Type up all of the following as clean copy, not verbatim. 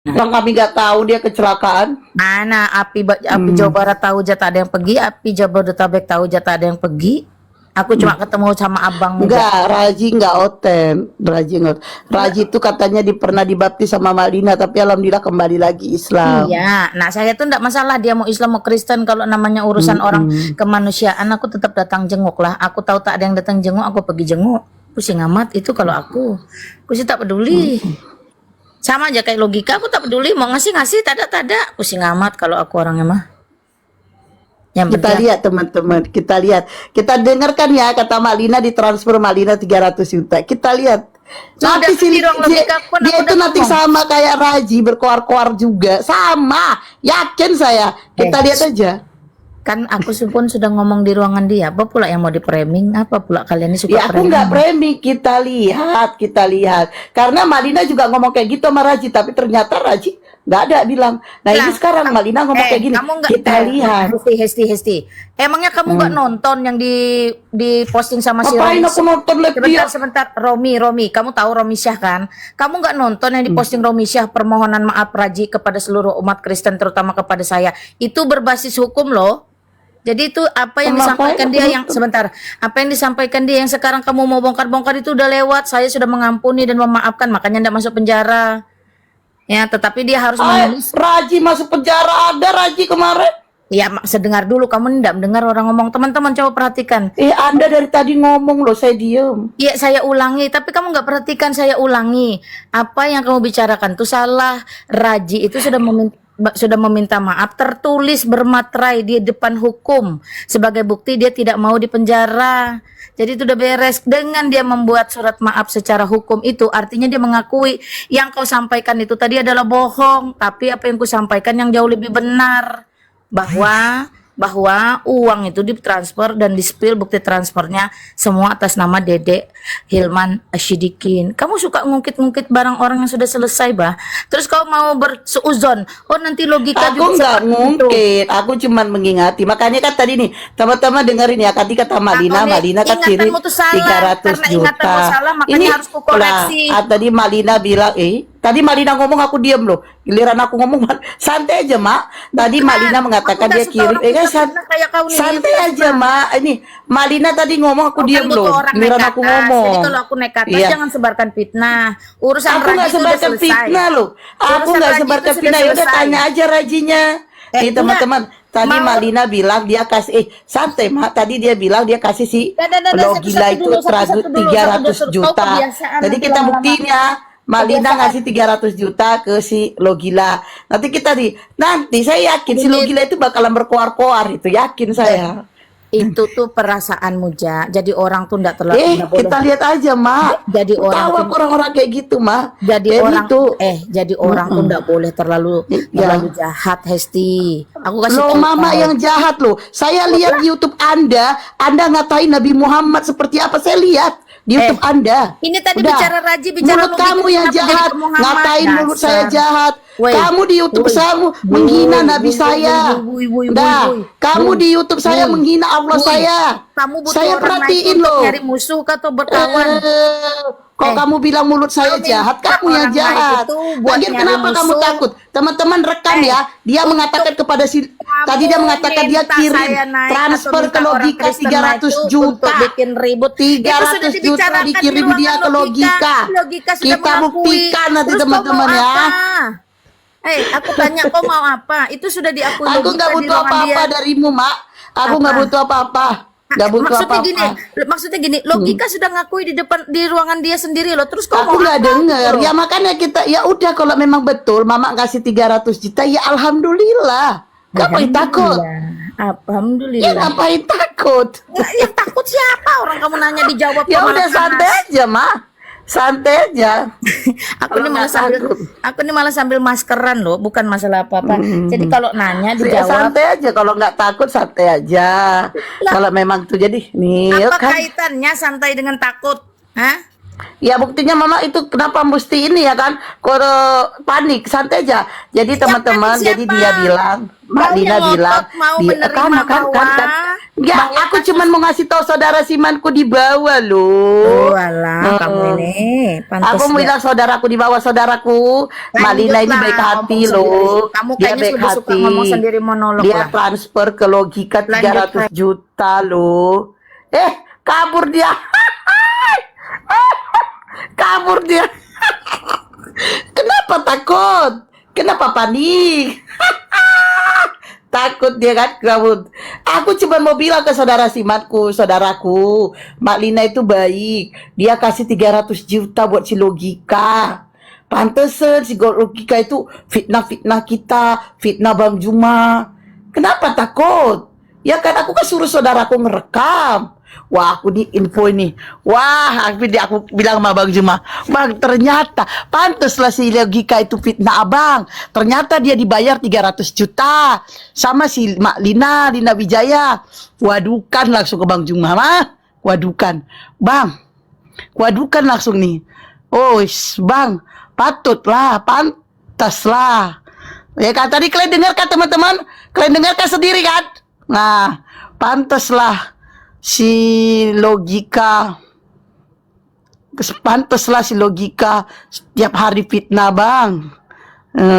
Yang kami nggak tahu dia kecelakaan. Mana api Jawa Barat tahu jatah ada yang pergi, api Jabodetabek tahu jatah ada yang pergi. Aku cuma ketemu sama abang. Enggak, Raji enggak oten. Raji itu katanya pernah dibaptis sama Malina, tapi alhamdulillah kembali lagi Islam. Iya, nah saya tuh enggak masalah dia mau Islam mau Kristen, kalau namanya urusan orang kemanusiaan aku tetap datang jenguk lah. Aku tahu tak ada yang datang jenguk, aku pergi jenguk. Pusing amat itu kalau aku sih tak peduli. Sama aja kayak logika, aku tak peduli mau ngasih tak ada. Pusing amat kalau aku orangnya mah. Yang Kita lihat teman-teman, kita dengarkan ya kata Malina, ditransfer Malina 300 juta. Kita lihat. Nanti dia itu nanti sama kayak Raji berkoar-koar juga, sama. Yakin saya. Kita lihat aja. Kan aku pun sudah ngomong di ruangan dia, apa pula yang mau di-framing, apa pula kalian ini suka ya aku nggak framing, kita lihat. Karena Malina juga ngomong kayak gitu sama Raji, tapi ternyata Raji nggak ada bilang. Nah ini sekarang Malina ngomong kayak gini, kita lihat. Hesti. Emangnya kamu nggak nonton yang di posting sama si Romi? Aku nonton sebentar. Romi, kamu tahu Romi Syah kan? Kamu nggak nonton yang diposting Romi Syah, permohonan maaf Raji kepada seluruh umat Kristen, terutama kepada saya. Itu berbasis hukum loh. Jadi itu apa yang disampaikan dia yang sebentar, apa yang disampaikan dia yang sekarang kamu mau bongkar-bongkar itu udah lewat. Saya sudah mengampuni dan memaafkan, makanya tidak masuk penjara. Ya, tetapi dia harus menulis. Raji masuk penjara, ada Raji kemarin. Ya, sedengar dulu, kamu tidak mendengar orang ngomong. Teman-teman coba perhatikan. Anda dari tadi ngomong loh, saya diem. Iya, saya ulangi, tapi kamu nggak perhatikan, saya ulangi. Apa yang kamu bicarakan itu salah. Raji itu sudah meminta maaf, tertulis bermaterai di depan hukum. Sebagai bukti dia tidak mau dipenjara. Jadi itu udah beres. Dengan dia membuat surat maaf secara hukum itu artinya dia mengakui yang kau sampaikan itu tadi adalah bohong. Tapi apa yang ku sampaikan yang jauh lebih benar, bahwa uang itu ditransfer dan di-spill bukti transfernya semua atas nama Dede Hilman Asyidikin. Kamu suka ngungkit-ngungkit barang orang yang sudah selesai, bah. Terus kau mau berseuzon, oh nanti logika aku nggak ngungkit, aku cuman mengingati. Makanya kan tadi nih teman-teman dengerin ya, tadi kata Malina kan kirim 300 juta. Salah, ini harus kukoreksi. Tadi Malina bilang, tadi Malina ngomong aku diam loh. Giliran aku ngomong santai aja, Mak. Tadi Malina mengatakan dia kirim, santai aja, Mak. Ini Malina tadi ngomong aku diam loh. Giliran aku ngomong. Jadi kalau aku nekat, jangan sebarkan fitnah. Urusan aku nggak sebarkan fitnah loh. Aku nggak sebarkan fitnah. Ya udah tanya aja Rajinya. Nih teman-teman. Tadi Malina bilang dia kasih santai, Mak. Tadi dia bilang dia kasih si Logila itu 300 juta. Jadi kita buktiin ya. Malina ngasih 300 juta ke si Logila. Nanti saya yakin si Logila itu bakalan berkoar-koar, itu yakin saya. Itu tuh perasaanmu, Ja. Jadi orang tuh enggak terlalu kita lihat aja, Mak. Jadi orang-orang kayak gitu, Mak. Jadi orang tuh enggak boleh terlalu jahat, Hesti. Aku kasih tahu Mama yang jahat loh. Saya lihat di YouTube Anda ngatain Nabi Muhammad seperti apa, saya lihat di YouTube Anda. Ini tadi bicara Raji, bicara mulut kamu yang jahat, ngatain mulut saya jahat. Kamu di YouTube saya menghina Nabi saya. Kamu di YouTube saya menghina Allah saya. Saya perhatiin loh. Nyari musuh atau berkawan. Kok kamu bilang mulut saya jahat? Kamu yang jahat. Lagian kenapa kamu takut? Teman-teman rekam ya. Dia mengatakan kepada tadi dia mengatakan dia kirim transfer ke Logika 300 juta. 300 juta dikirim dia ke Logika. Kita buktikan nanti teman-teman ya. Aku tanya kau mau apa? Itu sudah diakui. Aku nggak butuh apa-apa darimu, Mak. Aku nggak butuh apa-apa. Maksudnya gini, Logika sudah ngakui di ruangan dia sendiri loh. Terus kau aku nggak denger. Ya makanya kita ya udah kalau memang betul Mama ngasih 300 juta ya alhamdulillah. Ngapain takut? Alhamdulillah. Ya ngapain takut? Yang takut siapa? Orang kamu nanya dijawab. Ya udah santai aja, Mak. Santai aja. Aku ini malah sambil maskeran loh, bukan masalah apa-apa. Jadi kalau nanya dijawab. Santai aja, kalau nggak takut santai aja. Kalau memang tuh jadi nih. Apa kaitannya santai dengan takut? Hah? Ya buktinya mama itu kenapa mesti ini ya kan? Kalau panik santai aja. Jadi teman-teman, jadi siapa? dia bilang, Mbak Mau Lina yang bilang, ngotot, mau dia menerima bahwa ya aku cuman mau ngasih tahu saudara Simanku di bawah Oh loh. alah, kamu ini pantas Aku gak bilang saudaraku di bawah saudaraku, Mbak Lina ini lanjutlah baik hati ngomong sendiri. loh. Kamu Dia kayaknya baik lebih suka hati. ngomong sendiri monolog Dia lah. transfer ke Logika Lanjut, 300 juta loh. Kabur dia. Kabur dia. Kenapa takut? Kenapa panik? Takut dia kan kabur. Aku cuma mau bilang ke saudara Simatku, saudaraku, Mbak Lina itu baik. Dia kasih 300 juta buat si Logika. Pantesan si Logika itu fitnah-fitnah kita, fitnah Bang Juma. Kenapa takut? Ya kan aku kan suruh saudaraku ngerekam. Wah, aku di info ini. Wah, aku bilang sama Bang Juma, Bang, ternyata pantaslah si Logika itu fitnah abang. Ternyata dia dibayar 300 juta sama si Mak Lina Wijaya. Wadukan langsung ke Bang Juma, mah. Wadukan. Bang, wadukan langsung nih. Oh, Bang, patutlah, pantaslah. Ya kan tadi kalian dengar kan teman-teman? Kalian dengarkan sendiri kan? Nah, pantaslah si Logika, pantaslah si Logika setiap hari fitnah bang,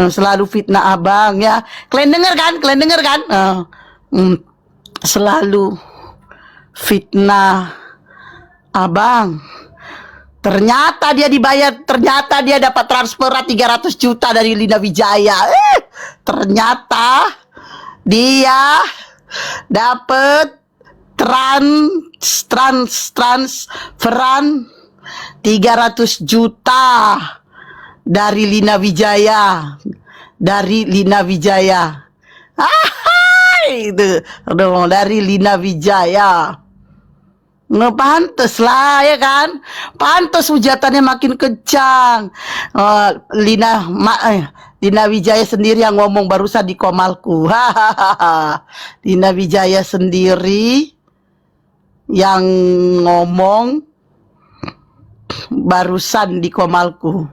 selalu fitnah abang ya. Kalian dengar kan? Kalian dengar kan? Selalu fitnah abang. Ternyata dia dibayar, ternyata dia dapat transfer 300 juta dari Lina Wijaya. Ternyata dia dapat transferan 300 juta dari Lina Wijaya. Itu dari Lina Wijaya. Pantes lah ya kan, pantes hujatannya makin kencang. Lina Wijaya sendiri yang ngomong barusan di komalku. Lina Wijaya sendiri yang ngomong barusan di komalku.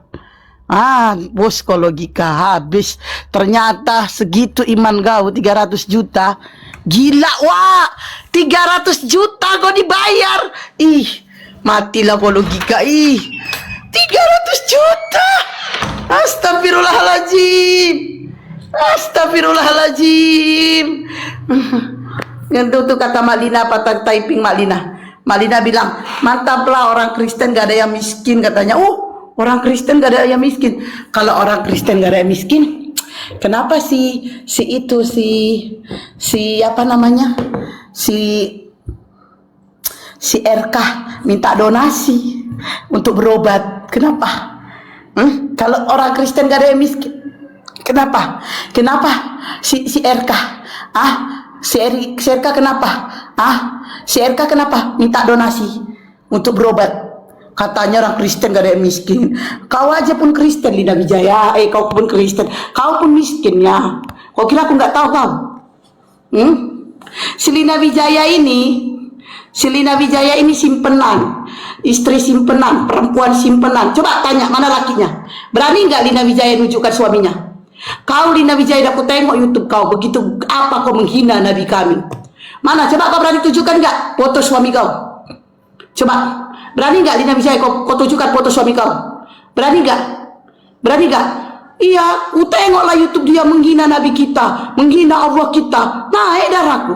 Bos Logika habis. Ternyata segitu iman kau 300 juta. Gila, wah, 300 juta kau dibayar. Matilah Logika. 300 juta. Astagfirullahaladzim. Itu kata Malina, typing Malina. Malina bilang, mantaplah orang Kristen gak ada yang miskin katanya. Orang Kristen gak ada yang miskin. Kalau orang Kristen gak ada yang miskin, kenapa si apa namanya? Si RK minta donasi untuk berobat. Kenapa? Kalau orang Kristen gak ada yang miskin, kenapa? Si RK? Si RK kenapa? Si RK kenapa minta donasi untuk berobat? Katanya orang Kristen gak ada yang miskin. Kau aja pun Kristen, Lina Wijaya. Kau pun Kristen. Kau pun miskin ya. Kau kira aku nggak tahu kau? Si Lina Wijaya ini simpenan, istri simpenan, perempuan simpenan. Coba tanya mana lakinya. Berani nggak Lina Wijaya nunjukkan suaminya? Kau Lina Wijaya, aku tengok YouTube kau. Begitu apa kau menghina Nabi kami? Mana? Coba kau berani tunjukkan nggak foto suami kau? Coba. Berani nggak Lina Wijaya kau tunjukkan foto suami kau? Berani nggak? Iya, ku tengoklah YouTube dia menghina Nabi kita, menghina Allah kita. Naik darahku.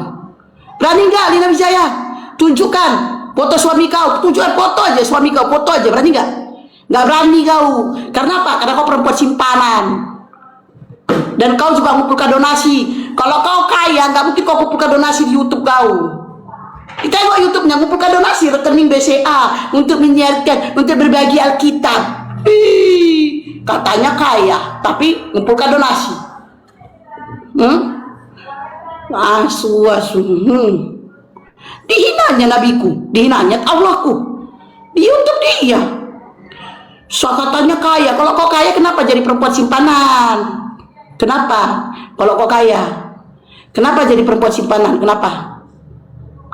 Berani nggak Lina Wijaya? Tunjukkan foto suami kau, tunjukkan foto aja suami kau, foto aja. Berani nggak? Nggak berani kau. Karena apa? Karena kau perempuan simpanan. Dan kau juga mengumpulkan donasi. Kalau kau kaya, nggak mungkin kau kumpulkan donasi di YouTube kau. Kita tengok YouTube-nya, mengumpulkan donasi rekening BCA untuk menyiarkan, untuk berbagi Alkitab. Katanya kaya, tapi mengumpulkan donasi. Asu. Dihinanya nabiku, dihinanya Allahku. Di YouTube dia. So katanya kaya. Kalau kau kaya, kenapa jadi perempuan simpanan? Kenapa? Kalau kau kaya, kenapa jadi perempuan simpanan? Kenapa?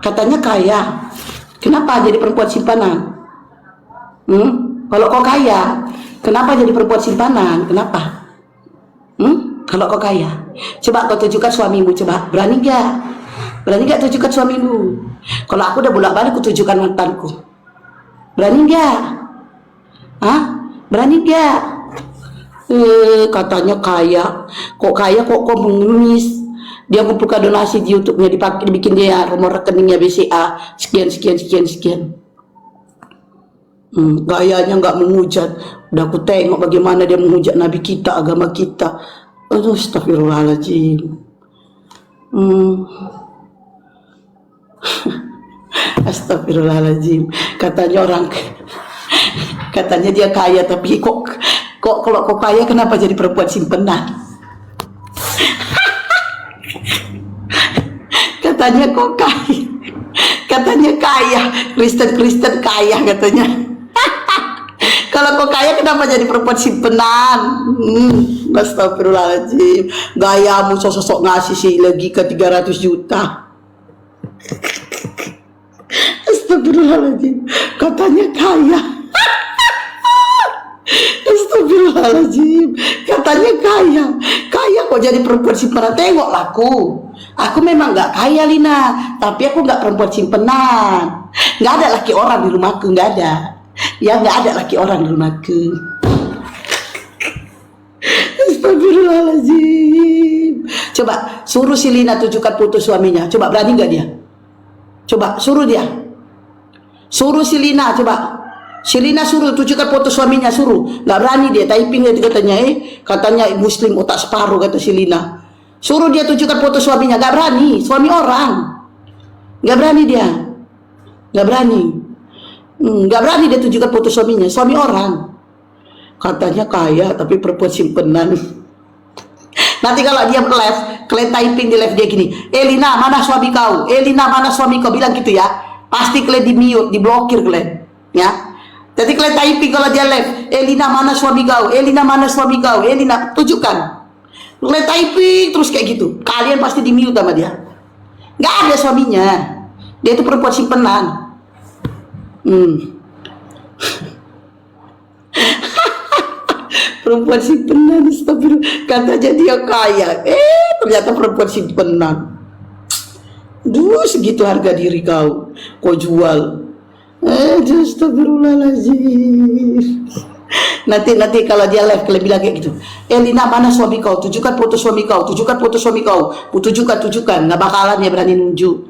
Katanya kaya. Kenapa jadi perempuan simpanan? Kalau kau kaya, kenapa jadi perempuan simpanan? Kenapa? Kalau kau kaya, coba kau tunjukkan suamimu, coba berani gak? Berani gak tunjukkan suamimu? Kalau aku udah bolak-balik aku tunjukkan mantanku, berani gak? Hah? Berani gak? Katanya kaya, kok mengemis? Dia ngumpulkan donasi di YouTube-nya, dibikin dia nomor rekeningnya BCA sekian. Gayanya nggak menghujat. Udah aku tengok bagaimana dia menghujat Nabi kita, agama kita. Aduh, astagfirullahaladzim. Astagfirullahaladzim. Katanya dia kaya, tapi kok kalau kok kaya kenapa jadi perempuan simpenan? Katanya kok kaya. Katanya kaya, Kristen kaya katanya. Kalau kok kaya kenapa jadi perempuan simpenan? Astagfirullahaladzim. Gayamu sosok ngasih sih lagi ke 300 juta. Astagfirullahaladzim. Katanya kaya. Astagfirullahaladzim. Katanya kaya. Kaya kok jadi perempuan simpenan? Tengoklah aku memang gak kaya, Lina, tapi aku gak perempuan simpenan. Gak ada laki orang di rumahku, gak ada. Ya, gak ada laki orang di rumahku. Astagfirullahaladzim. Coba suruh si Lina tunjukkan foto suaminya. Coba berani gak dia? Coba suruh dia. Suruh si Lina, coba. Si Lina suruh tunjukkan foto suaminya, suruh. Gak berani dia, typing dia katanya muslim otak separuh, kata si Lina. Suruh dia tunjukkan foto suaminya, gak berani. Suami orang, gak berani dia, gak berani. Gak berani dia tunjukkan foto suaminya, suami orang. Katanya kaya tapi perempuan simpenan. Nanti kalau dia live, kalian typing di live dia gini, Lina mana suami kau, Lina mana suami kau, bilang gitu ya. Pasti kalian di mute, diblokir kalian, ya. Jadi kalian typing kalau dia live, Lina mana suami kau, Lina mana suami kau, Lina tunjukkan. Kalian typing terus kayak gitu, kalian pasti di mute sama dia. Gak ada suaminya, dia itu perempuan simpenan. Perempuan simpenan, astagfirullah. Katanya dia kaya, ternyata perempuan simpenan. Duh, segitu harga diri kau jual. Astagfirullahaladzim. Nanti kalau dia live kalian bilang kayak gitu, Lina mana suami kau, tunjukkan foto suami kau, tunjukkan foto suami kau, tunjukkan, nggak bakalan dia berani nunjuk.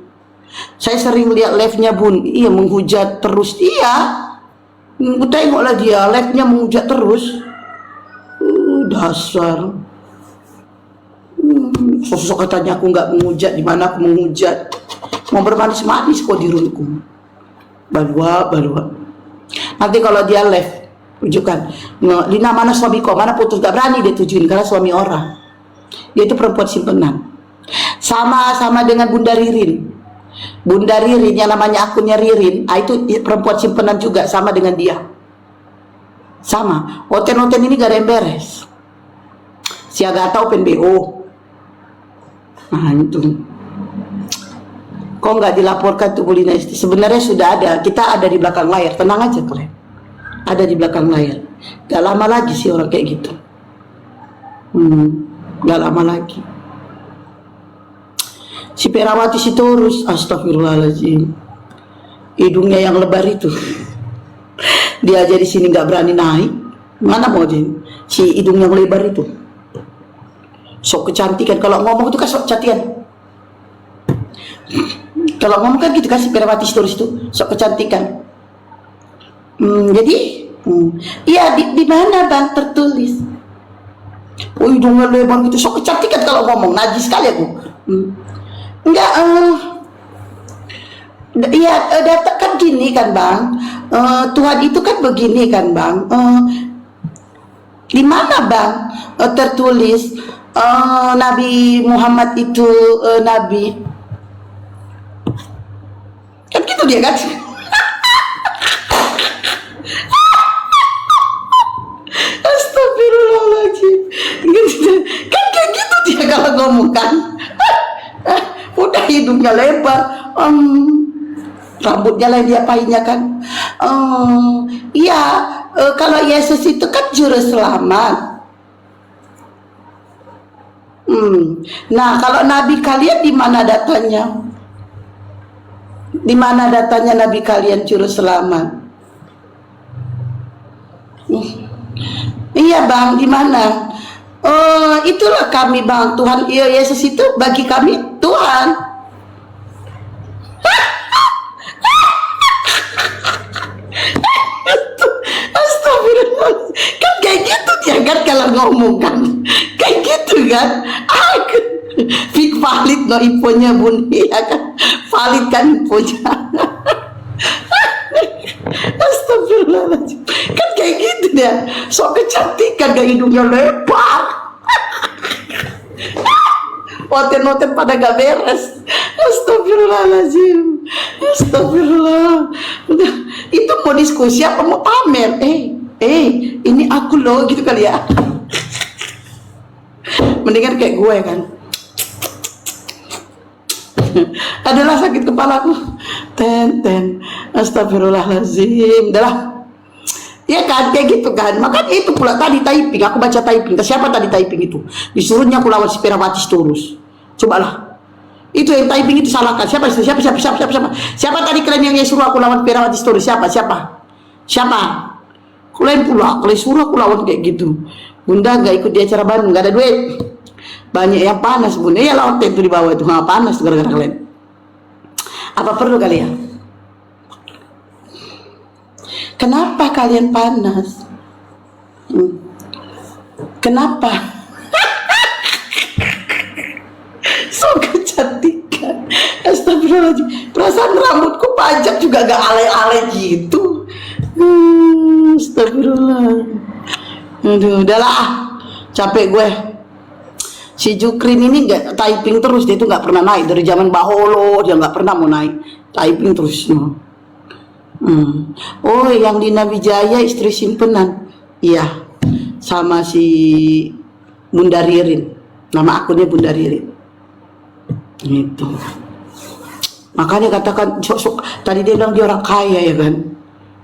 Saya sering lihat live-nya Bun, iya menghujat terus, iya. Tengoklah dia live-nya menghujat terus. Dasar. Sosok katanya aku nggak menghujat, di mana aku menghujat? Mau bermanis-manis kok di roomku. Balua. Nanti kalau dia live, tunjukkan, Lina mana suami kau, mana foto, gak berani dia tujuin karena suami orang. Dia itu perempuan simpenan. Sama dengan Bunda Ririn. Bunda Ririn yang namanya akunnya Ririn, itu perempuan simpenan juga, sama dengan dia. Sama. Oten ini gak ada yang beres. Si Agatha open BO. Nah itu. Kok nggak dilaporkan tuh Bu Lina Esti? Sebenarnya sudah ada. Kita ada di belakang layar. Tenang aja kalian. Ada di belakang layar. Gak lama lagi sih orang kayak gitu. Gak lama lagi. Si Perawati si Taurus, astagfirullahaladzim. Hidungnya yang lebar itu. Dia aja di sini nggak berani naik. Mana mau dia? Si hidung yang lebar itu. Sok kecantikan. Kalau ngomong itu kan sok kecantikan. Kalau ngomong kan gitu kan si Perawati si Taurus itu sok kecantikan. Jadi, iya di mana Bang tertulis? Oh hidungnya lebar gitu, sok kecantikan kalau ngomong, najis sekali aku. Enggak, iya data kan gini kan Bang, Tuhan itu kan begini kan Bang. Di mana Bang tertulis Nabi Muhammad itu Nabi? Kan gitu dia kan? Astagfirullahaladzim. Kan kayak gitu dia kalau ngomong kan. Udah hidungnya lebar, rambutnya lah diapainnya kan. Iya, kalau Yesus itu kan juru selamat. Nah, kalau nabi kalian di mana datanya? Di mana datanya nabi kalian juru selamat? Iya bang, di mana? Oh, itulah kami bang. Tuhan, iya Yesus itu bagi kami Tuhan. Astagfirullah. Kan kayak gitu dia kan kalau ngomong kan. Kayak gitu kan. Aku Fik valid no infonya bun. Ya kan. Valid kan infonya. Astagfirullahaladzim. Kan kayak gitu dia. Sok kecantikan gak hidungnya lebar. Noten-noten pada gak beres. Astagfirullahaladzim. Astagfirullah. Udah, itu mau diskusi apa mau pamer? Ini aku loh gitu kali ya. Mendingan kayak gue kan. Adalah sakit kepalaku. Ten. Astagfirullahaladzim. Udahlah. Ya kan kayak gitu kan. Makanya itu pula tadi typing. Aku baca typing. Siapa tadi typing itu? Disuruhnya aku lawan si Perawatis terus. Cobalah. Itu yang typing itu salahkan. Siapa tadi kalian yang suruh aku lawan Perawatis terus? Siapa? Kalian pula. Kalian suruh aku lawan kayak gitu. Bunda gak ikut di acara Bandung. Gak ada duit. Banyak yang panas bunda. Ya lawan itu di bawah itu. Nggak panas gara-gara kalian. Apa perlu kalian? Kenapa kalian panas? Kenapa? So kecantikan. Astagfirullahaladzim. Perasaan rambutku pajak juga gak ale-ale gitu. Astagfirullah. Aduh, udahlah. Capek gue. Si Jukrin ini gak typing terus. Dia tuh gak pernah naik. Dari zaman Baholo dia gak pernah mau naik. Typing terus. Oh, yang di Nawijaya istri simpenan. Iya. Sama si Bunda Ririn. Nama akunnya Bunda Ririn. Gitu. Makanya katakan tadi dia bilang dia orang kaya ya kan.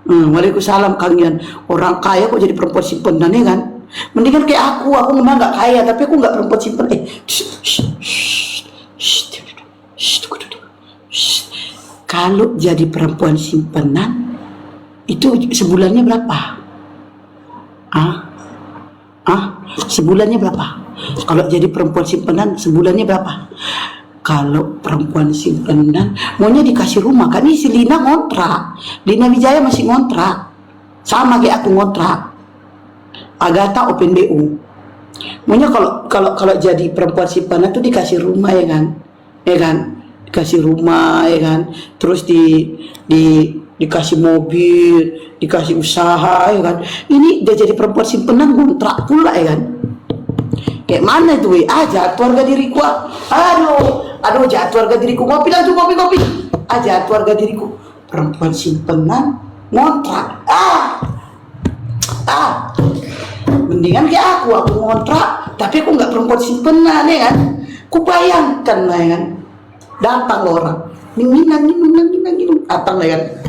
Waalaikumsalam kalian. Orang kaya kok jadi perempuan simpenan ya kan. Mendingan kayak aku memang gak kaya tapi aku gak perempuan simpenan. Kalau jadi perempuan simpenan itu sebulannya berapa? Sebulannya berapa? Kalau jadi perempuan simpenan sebulannya berapa? Kalau perempuan simpenan maunya dikasih rumah kan. Ini si Lina ngontrak. Lina Wijaya masih ngontrak. Sama kayak aku ngontrak. Agatha Open BU. Maunya kalau jadi perempuan simpanan tuh dikasih rumah ya kan, dikasih rumah ya kan, terus dikasih mobil, dikasih usaha ya kan. Ini dia jadi perempuan simpanan kontrak pula ya kan. Kayak mana itu jatuh harga diriku. Aduh jatuh harga diriku. Ngopi lah tuh kopi. Jatuh harga diriku. Perempuan simpanan ngontrak. Mendingan kayak aku ngontrak tapi aku nggak perempuan simpenan ya kan. Ku bayangkan lah ya kan, datang orang minang datang lah ya kan.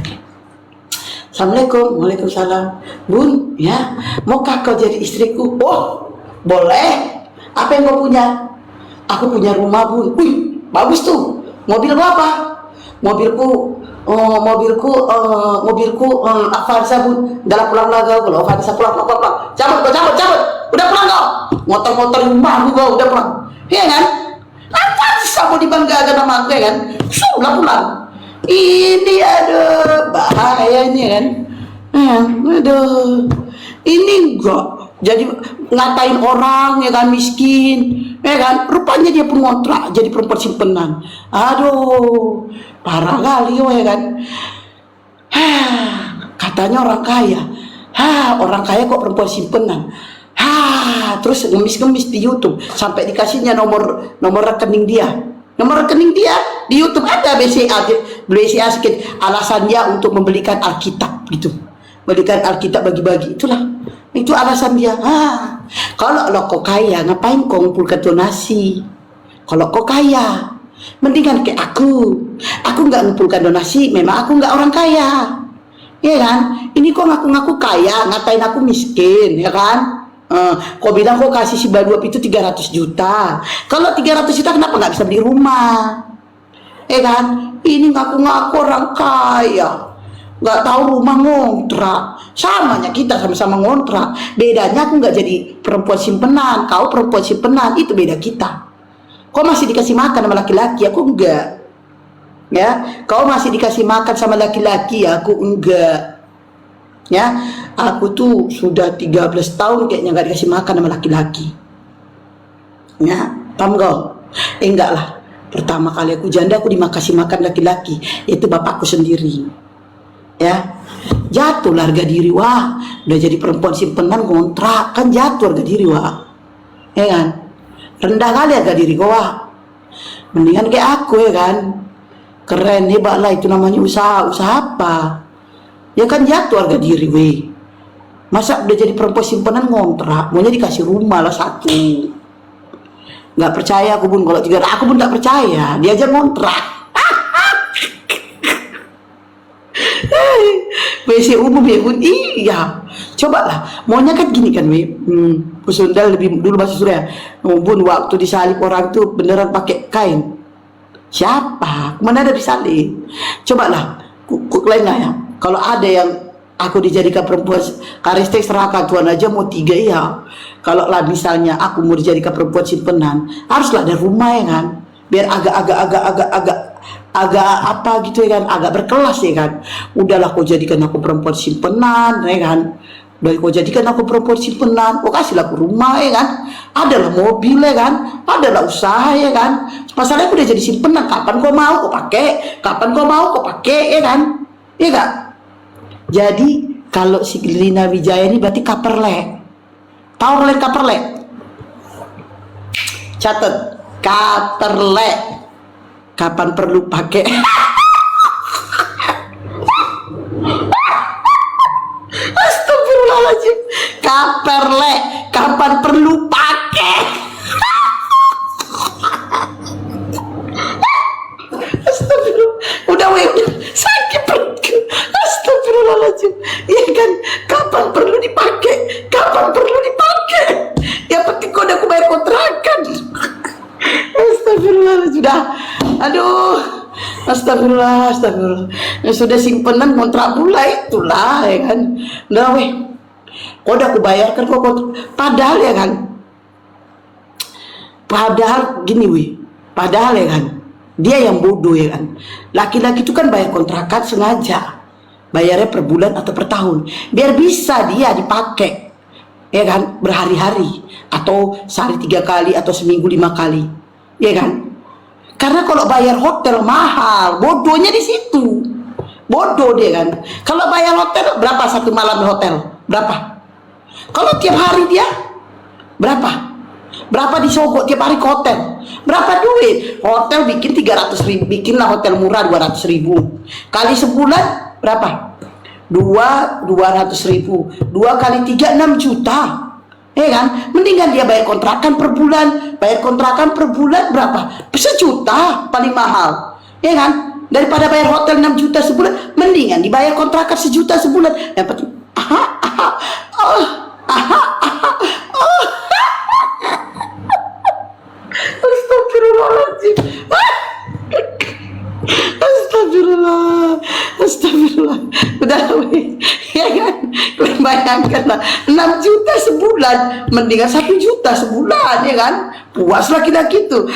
Assalamualaikum. Waalaikumsalam. Bun ya, maukah kau jadi istriku? Oh boleh. Apa yang kau punya? Aku punya rumah bun. Wih bagus tuh. Mobil apa? Mobilku Avanza bun. Udah pulang lagi kalau Avanza pulang. Cabut. Udah pulang kau. Motor rumah gua udah pulang. Iya kan? Avanza mau dibanggakan sama aku ya kan? Sudah pulang. Ini aduh bahayanya kan. Aduh. Ini enggak jadi ngatain orang ya kan, miskin ya kan, rupanya dia pengontrak jadi perempuan simpenan. Aduh parah kali ya kan. Katanya orang kaya. Orang kaya kok perempuan simpenan. Terus ngemis-ngemis di YouTube sampai dikasihnya nomor rekening dia. Nomor rekening dia di YouTube ada BCA sedikit alasannya untuk membelikan Alkitab gitu. Membelikan Alkitab bagi-bagi. Itu alasan dia. Kalau kau kaya ngapain kau ngumpulkan donasi? Kalau kau kaya mendingan kayak aku nggak ngumpulkan donasi, memang aku nggak orang kaya ya kan? Ini kok ngaku-ngaku kaya, ngatain aku miskin, ya kan? Kau bilang kau kasih si Baduap itu 300 juta. Kalau 300 juta kenapa nggak bisa beli rumah? Ya kan? Ini ngaku-ngaku orang kaya, nggak tahu rumah ngontrak. Samanya kita sama-sama ngontrak. Bedanya aku nggak jadi perempuan simpenan, kau perempuan simpenan, itu beda kita. Kau masih dikasih makan sama laki-laki, aku enggak. Ya, kau masih dikasih makan sama laki-laki, aku enggak. Ya, aku tuh sudah 13 tahun kayaknya nggak dikasih makan sama laki-laki. Ya, paham kau? Enggak lah. Pertama kali aku janda, aku dikasih makan laki-laki, itu bapakku sendiri. Ya, jatuh harga diri, wah, udah jadi perempuan simpenan kontrak, kan jatuh harga diri, wah, ya kan? Rendah kali harga diri kau, wah. Mendingan kayak aku, ya kan? Keren, hebat lah, itu namanya usaha. Usaha apa? Ya kan jatuh harga diri, weh. Masa udah jadi perempuan simpenan ngontrak, maunya dikasih rumah lah satu. Nggak percaya aku pun, kalau 3 aku pun nggak percaya, dia aja ngontrak. WC umum ya pun, iya. Coba lah, maunya kan gini kan, Kusundal lebih dulu bahasa Surya. Bun, waktu disalib orang tuh beneran pakai kain. Siapa? Mana ada disalib? Coba lah, lain lah ya. Kalau ada yang aku dijadikan perempuan karistik serahkan Tuhan aja mau 3 ya. Kalau lah misalnya aku mau dijadikan perempuan simpenan, haruslah ada rumah, ya kan? Biar agak apa gitu, ya kan, agak berkelas, ya kan. Udahlah kau jadikan aku perempuan simpenan, ya kan. Udah kau jadikan aku perempuan simpenan, kau kasihlah aku rumah, ya kan. Adalah mobil, ya kan. Adalah usaha, ya kan. Masalahnya aku udah jadi simpenan, kapan kau mau kau pakai, kapan kau mau kau pakai, ya kan. Iya gak? Jadi kalau si Lina Wijaya ini berarti kaperlek. Tahu kalian kaperlek? Catat, kaperlek. Kapan perlu pakai? Astagfirullahaladzim. Kaperlek. Kapan perlu pakai? Astagfirullah. Udah sakit perutku. Astagfirullahaladzim. Iya kan? Kapan perlu dipakai? Kapan perlu dipakai? Yang penting kau udah aku bayar kontrakan. Astagfirullahaladzim. Sudah. Aduh. Astagfirullah. Ya sudah simpenan kontrak pula itulah, ya kan. Udah weh. Kau udah aku bayarkan kok. Padahal, ya kan. Padahal gini weh. Padahal, ya kan. Dia yang bodoh, ya kan. Laki-laki itu kan bayar kontrakan sengaja. Bayarnya per bulan atau per tahun. Biar bisa dia dipakai, ya kan, berhari-hari. Atau sehari 3 kali atau seminggu 5 kali. Ya kan. Karena kalau bayar hotel mahal. Bodohnya di situ. Bodoh dia kan. Kalau bayar hotel berapa satu malam di hotel? Berapa? Kalau tiap hari dia berapa? Berapa disogok tiap hari ke hotel? Berapa duit? Hotel bikin 300.000, bikinlah hotel murah 200.000. Kali sebulan berapa? 200.000. 2 kali 3 6 juta. Ya kan? Mendingan dia bayar kontrakan per bulan. Bayar kontrakan per bulan berapa? 1 juta paling mahal. Ya kan? Daripada bayar hotel 6 juta sebulan, mendingan dibayar kontrakan 1 juta sebulan. Yang penting Astagfirullahaladzim. Astagfirullah. Udah, ya kan? Bayangkan lah, 6 juta sebulan, mendingan 1 juta sebulan, ya kan? Puaslah kita gitu.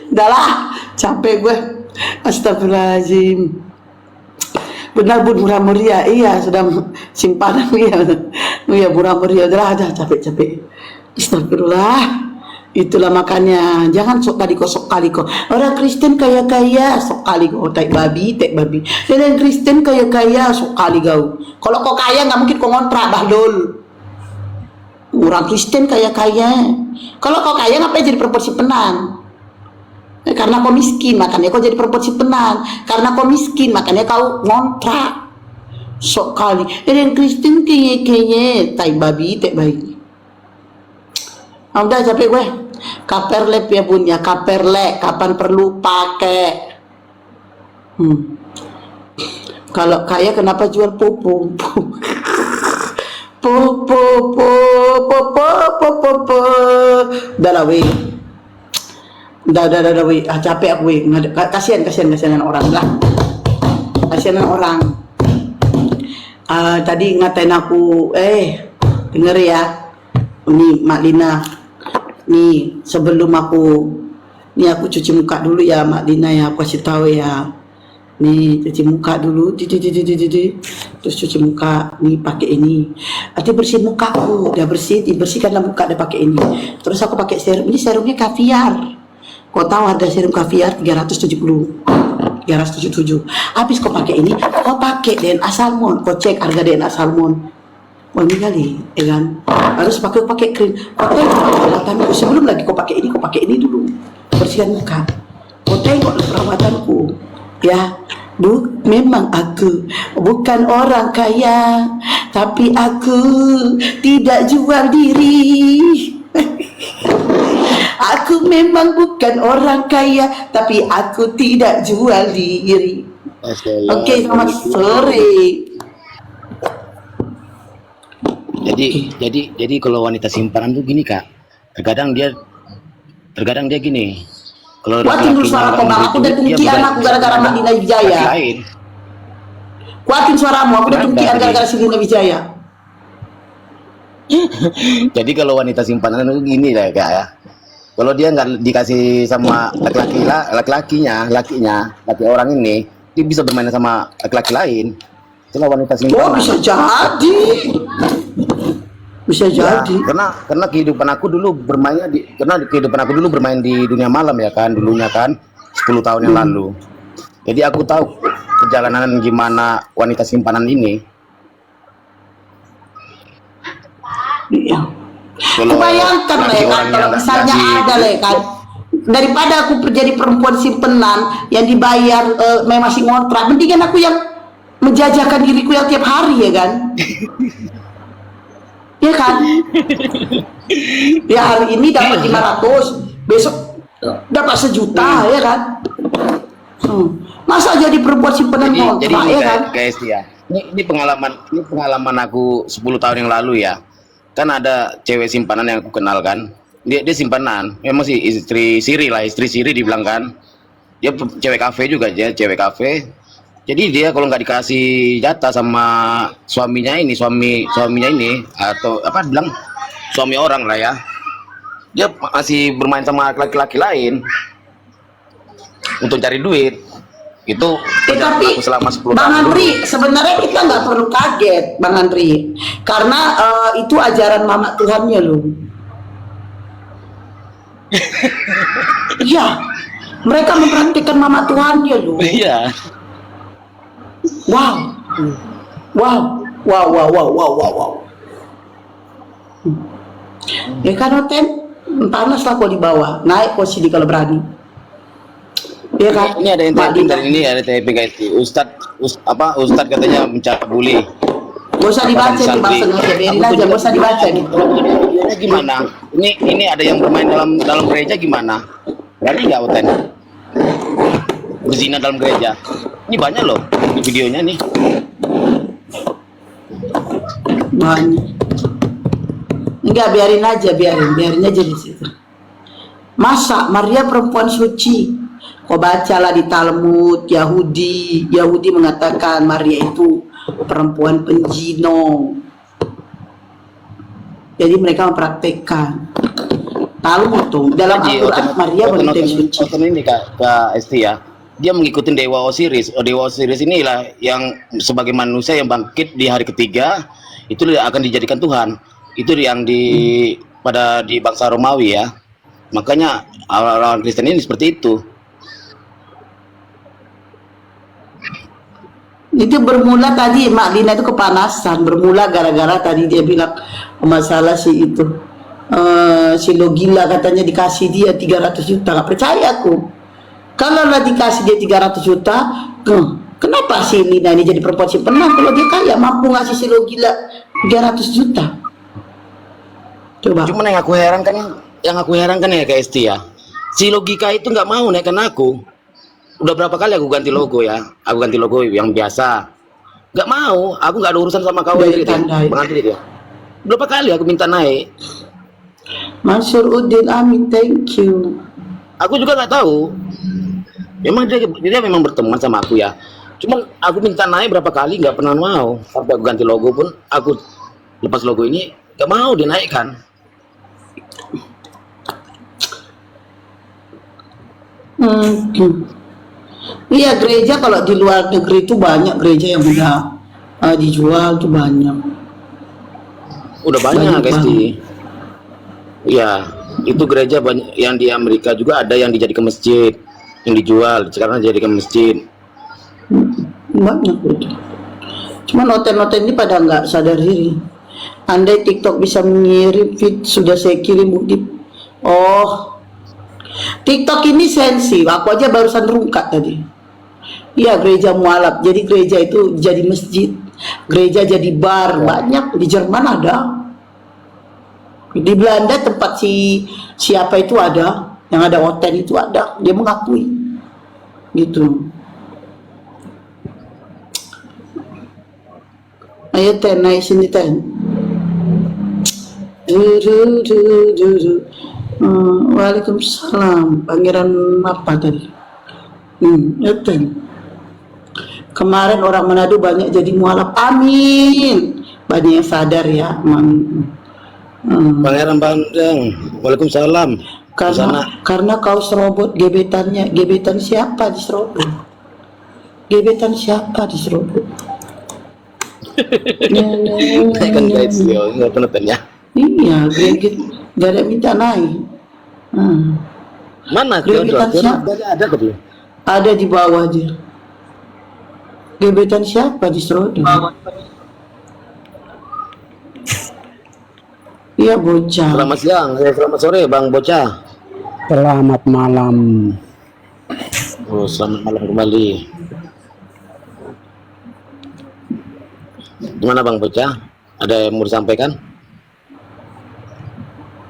Udahlah, capek gue. Astagfirullahaladzim. Benar Bun, murah meriah. Iya, sudah simpanan. Iya, murah meriah. Udah capek. Astagfirullah. Itulah makanya jangan sok kali kok. Orang Kristen kaya-kaya sok kali kau tek babi. Dan Kristen kaya-kaya sok kali kau. Kalau kau kaya nggak mungkin kau ngontrak bahdol. Orang Kristen kaya-kaya. Kalau kau kaya ngapain jadi perempuan simpenan? Karena kau miskin, makanya kau jadi perempuan simpenan. Karena kau miskin, makanya kau ngontrak. Sok kali. Dan Kristen kaya-kaya, tai babi, tek bayi. Udah capek gue. Kaperlek ya bun ya, kaperlek. Kapan perlu pakai? Kalau kaya kenapa jual pupuk? Po. Udah lah weh. Udah weh. Capek aku weh. Kasihan orang lah. Kasihan orang. Tadi ngatain aku, denger ya. Nih Mak Lina. Nih sebelum aku cuci muka dulu ya Mak Lina ya, aku kasih tahu ya. Nih cuci muka dulu, terus cuci muka, nih pakai ini. Nanti bersihin mukaku, udah dibersihkanlah muka, udah pakai ini. Terus aku pakai serum, ini serumnya kaviar. Kau tahu harga serum kaviar 377. Habis kau pakai ini, kau pakai DNA salmon, kau cek harga DNA salmon. Wangi kali, ya kan? Harus pakai krim. Kau tengok perawatanku sebelum lagi kau pakai ini dulu, bersihkan muka. Kau tengok perawatanku. Ya, memang aku bukan orang kaya, tapi aku tidak jual diri. Aku memang bukan orang kaya, tapi aku tidak jual diri. Oke, selamat sore. Jadi kalau wanita simpanan tuh gini Kak, terkadang dia gini. Kalau Kuatin dulu suara kau bang, aku udah tungkian aku gara-gara Madinah Wijaya. Kuatin suaramu, aku udah tungkian gara-gara Madinah Wijaya. Jadi kalau wanita simpanan itu gini lah Kak ya. Kalau dia nggak dikasih sama laki orang ini, dia bisa bermain sama laki-laki lain. Itulah wanita simpanan. Oh, bisa jadi. Karena kehidupan aku dulu bermain di dunia malam ya kan, dulunya kan 10 tahun yang lalu. Jadi aku tahu perjalanan gimana wanita simpanan ini. Iya. Bayangkan kan, kalau misalnya ada kan, daripada aku jadi perempuan simpenan yang dibayar masih ngontrak, mendingan aku yang menjajakan diriku yang tiap hari ya kan. Ya kan? Ya hari ini dapat 500, besok dapat 1 juta ya kan? Masa jadi perempuan simpenan kontrak ya kan? Guys ya. Ini pengalaman aku 10 tahun yang lalu ya. Kan ada cewek simpanan yang aku kenal kan. Dia simpanan, memang sih istri siri dibilang kan. Dia cewek kafe juga dia, cewek kafe. Jadi dia kalau nggak dikasih jatah sama suaminya ini atau apa bilang suami orang lah ya, dia masih bermain sama laki-laki lain untuk cari duit. Itu tapi selama 10 Bang tahun Andri dulu. Sebenarnya kita nggak perlu kaget Bang Andri, karena itu ajaran mama Tuhannya loh. Iya, mereka mempraktikkan mama Tuhannya loh. Iya. Wow. Ya kan Oten, panas lah kau di bawah, naik kau sini kalau berani. Ya kan? Ini ada yang typing dari ini, ada typing guys. Ustadz katanya mencabuli. Gak usah dibaca nih Bang sengaja, biarin aja, gak usah dibaca nih. Gimana? Ini ada yang bermain dalam gereja gimana? Berani nggak Oten? Berzina dalam gereja. Ini banyak loh di videonya nih. Banyak. Enggak, biarin aja di situ. Masa Maria perempuan suci? Kau bacalah di Talmud Yahudi mengatakan Maria itu perempuan penjino. Jadi mereka mempraktekkan Talmud tuh dalam Al-Quran Maria wanita suci. Ini Kak Esti ya. Dia mengikuti Dewa Osiris. Dewa Osiris inilah yang sebagai manusia yang bangkit di hari ketiga, itu akan dijadikan Tuhan. Itu yang di bangsa Romawi ya. Makanya orang Kristen ini seperti itu. Itu bermula tadi Mak Lina itu kepanasan, bermula gara-gara tadi dia bilang masalah si Logila katanya dikasih dia 300 juta. Gak percaya aku. Kalau lah dikasih dia 300 juta, kenapa si Lina ini jadi perempuan simpenan? Kalau dia kaya mampu ngasih si Logila 300 juta. Coba. Cuman yang aku heran kan yang aku herankan ya Kak Esti ya, si Logika itu nggak mau naikkan aku. Udah berapa kali aku ganti logo ya, aku ganti logo yang biasa, nggak mau. Aku nggak ada urusan sama kau Dari gitu ya, tandai. Bang Andri itu ya. Berapa kali aku minta naik, Mansur Udin Amin, thank you. aku juga nggak tahu. Memang dia memang berteman sama aku ya. Cuma aku minta naik berapa kali nggak pernah mau. Sampai aku ganti logo pun, aku lepas logo ini nggak mau dinaikkan. Iya, gereja kalau di luar negeri itu banyak gereja yang udah dijual tuh banyak. Udah banyak Banyak guys di, ya itu gereja banyak yang di Amerika juga ada yang dijadikan masjid, yang dijual sekarang dijadikan masjid. Banyak itu. Cuman noten-noten ini pada nggak sadar diri. Andai TikTok bisa mengirim feed, sudah saya kirim bukti. Oh, TikTok ini sensi. Aku aja barusan rungkat tadi. Iya, gereja mualaf. Jadi gereja itu jadi masjid, gereja jadi bar. Banyak di Jerman ada. Di Belanda tempat siapa itu ada, yang ada hotel itu ada. Dia mengakui. Gitu. Ayo Ten, naik sini Ten. Waalaikumsalam. Pangeran apa tadi? Ya Ten. Kemarin orang Manado banyak jadi mualaf. Amin. Banyak yang sadar ya. Pangeran Bandeng, waalaikumsalam. Karena kau serobot gebetannya. Gebetan siapa diserobot? Gebetan siapa diserobot? Naikkan guys, yo nggak penonton ya. Iya, gak ada minta naik. Mana Gebetan siapa? ada tadi. Ada di bawah aja. Gebetan siapa diserobot? Iya bocah. Selamat siang, selamat sore Bang Bocah. Selamat malam. Oh, selamat malam kembali. Gimana Bang Bocah? Ada yang mau disampaikan?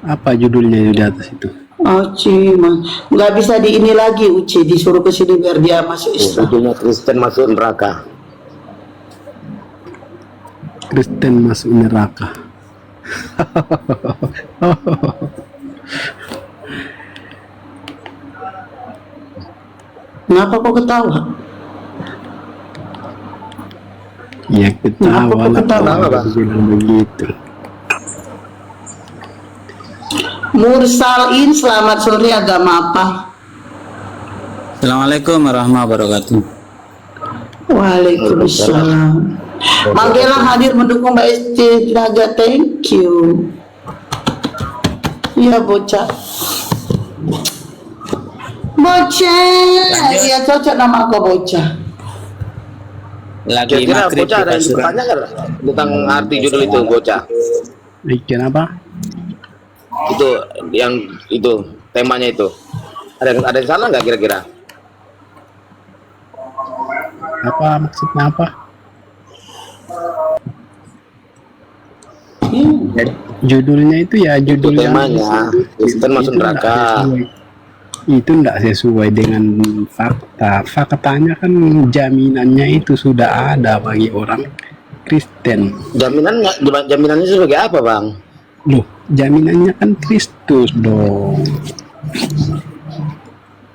Apa judulnya di atas itu? Uci, nggak bisa di ini lagi Uci, disuruh ke sini biar dia masuk Islam. Judulnya Kristen masuk neraka. Kristen masuk neraka. Kenapa kok ketawa? Ya ketawa Kenapa kok lah ketawa, kalau Bang? bilang begitu. Mursalin, selamat sore, agama apa? Assalamualaikum warahmatullahi wabarakatuh. Waalaikumsalam. Manggela hadir mendukung Mbak Esti Naga, thank you. Iya bocah. Bocah, iya cocok nama aku bocah. Lagi Kira-kira maghrib Bocah ada yang Pak, bertanya nggak tentang arti judul itu Bocah? Bikin apa? Itu yang itu temanya itu. Ada yang salah nggak kira-kira? Apa maksudnya apa? Judulnya itu ya judul yang temanya Kristen masuk itu nggak neraka. sesuai. Itu tidak sesuai dengan fakta. Faktanya kan jaminannya itu sudah ada bagi orang Kristen. Jaminannya sebagai apa Bang? Loh, jaminannya kan Kristus dong.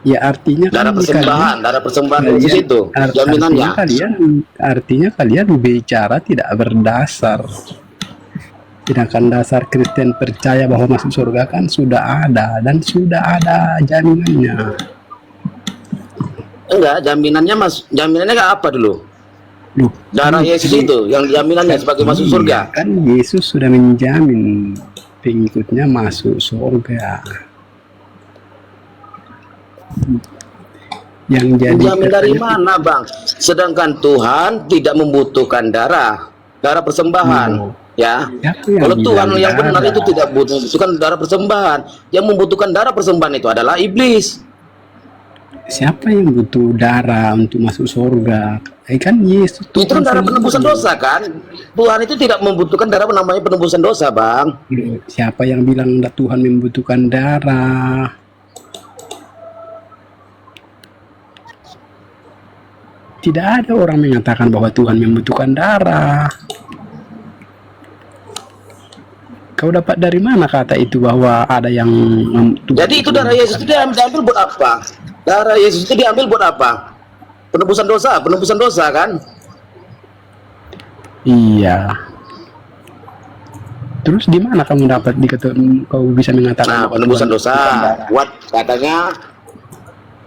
Ya artinya kan Darah persembahan di situ. Jaminannya. Artinya kalian bicara tidak berdasar. Sedangkan dasar Kristen percaya bahwa masuk surga kan sudah ada dan sudah ada jaminannya. Enggak, jaminannya kayak apa dulu? Loh, Darah Yesus itu yang jaminannya sebagai masuk surga. Kan Yesus sudah menjamin pengikutnya masuk surga. Yang jadi Jamin dari mana Bang? Sedangkan Tuhan tidak membutuhkan darah persembahan. Ya, Siapa yang kalau Tuhan bilang yang benar darah? itu tidak membutuhkan darah persembahan. Yang membutuhkan darah persembahan itu adalah iblis. Siapa yang butuh darah untuk masuk surga? Kan Yesus Itu kan Tuhan darah penebusan sendiri. dosa kan. Tuhan itu tidak membutuhkan darah namanya penebusan dosa, Bang. Siapa yang bilang Tuhan membutuhkan darah? Tidak ada orang mengatakan bahwa Tuhan membutuhkan darah. Kau dapat dari mana kata itu bahwa ada yang Jadi itu darah Yesus itu diambil buat apa? Darah Yesus itu diambil buat apa? Penebusan dosa kan? Iya. Terus di mana kamu dapat kau bisa mengatakan Nah, penebusan Tuhan dosa. membutuhkan darah? Buat katanya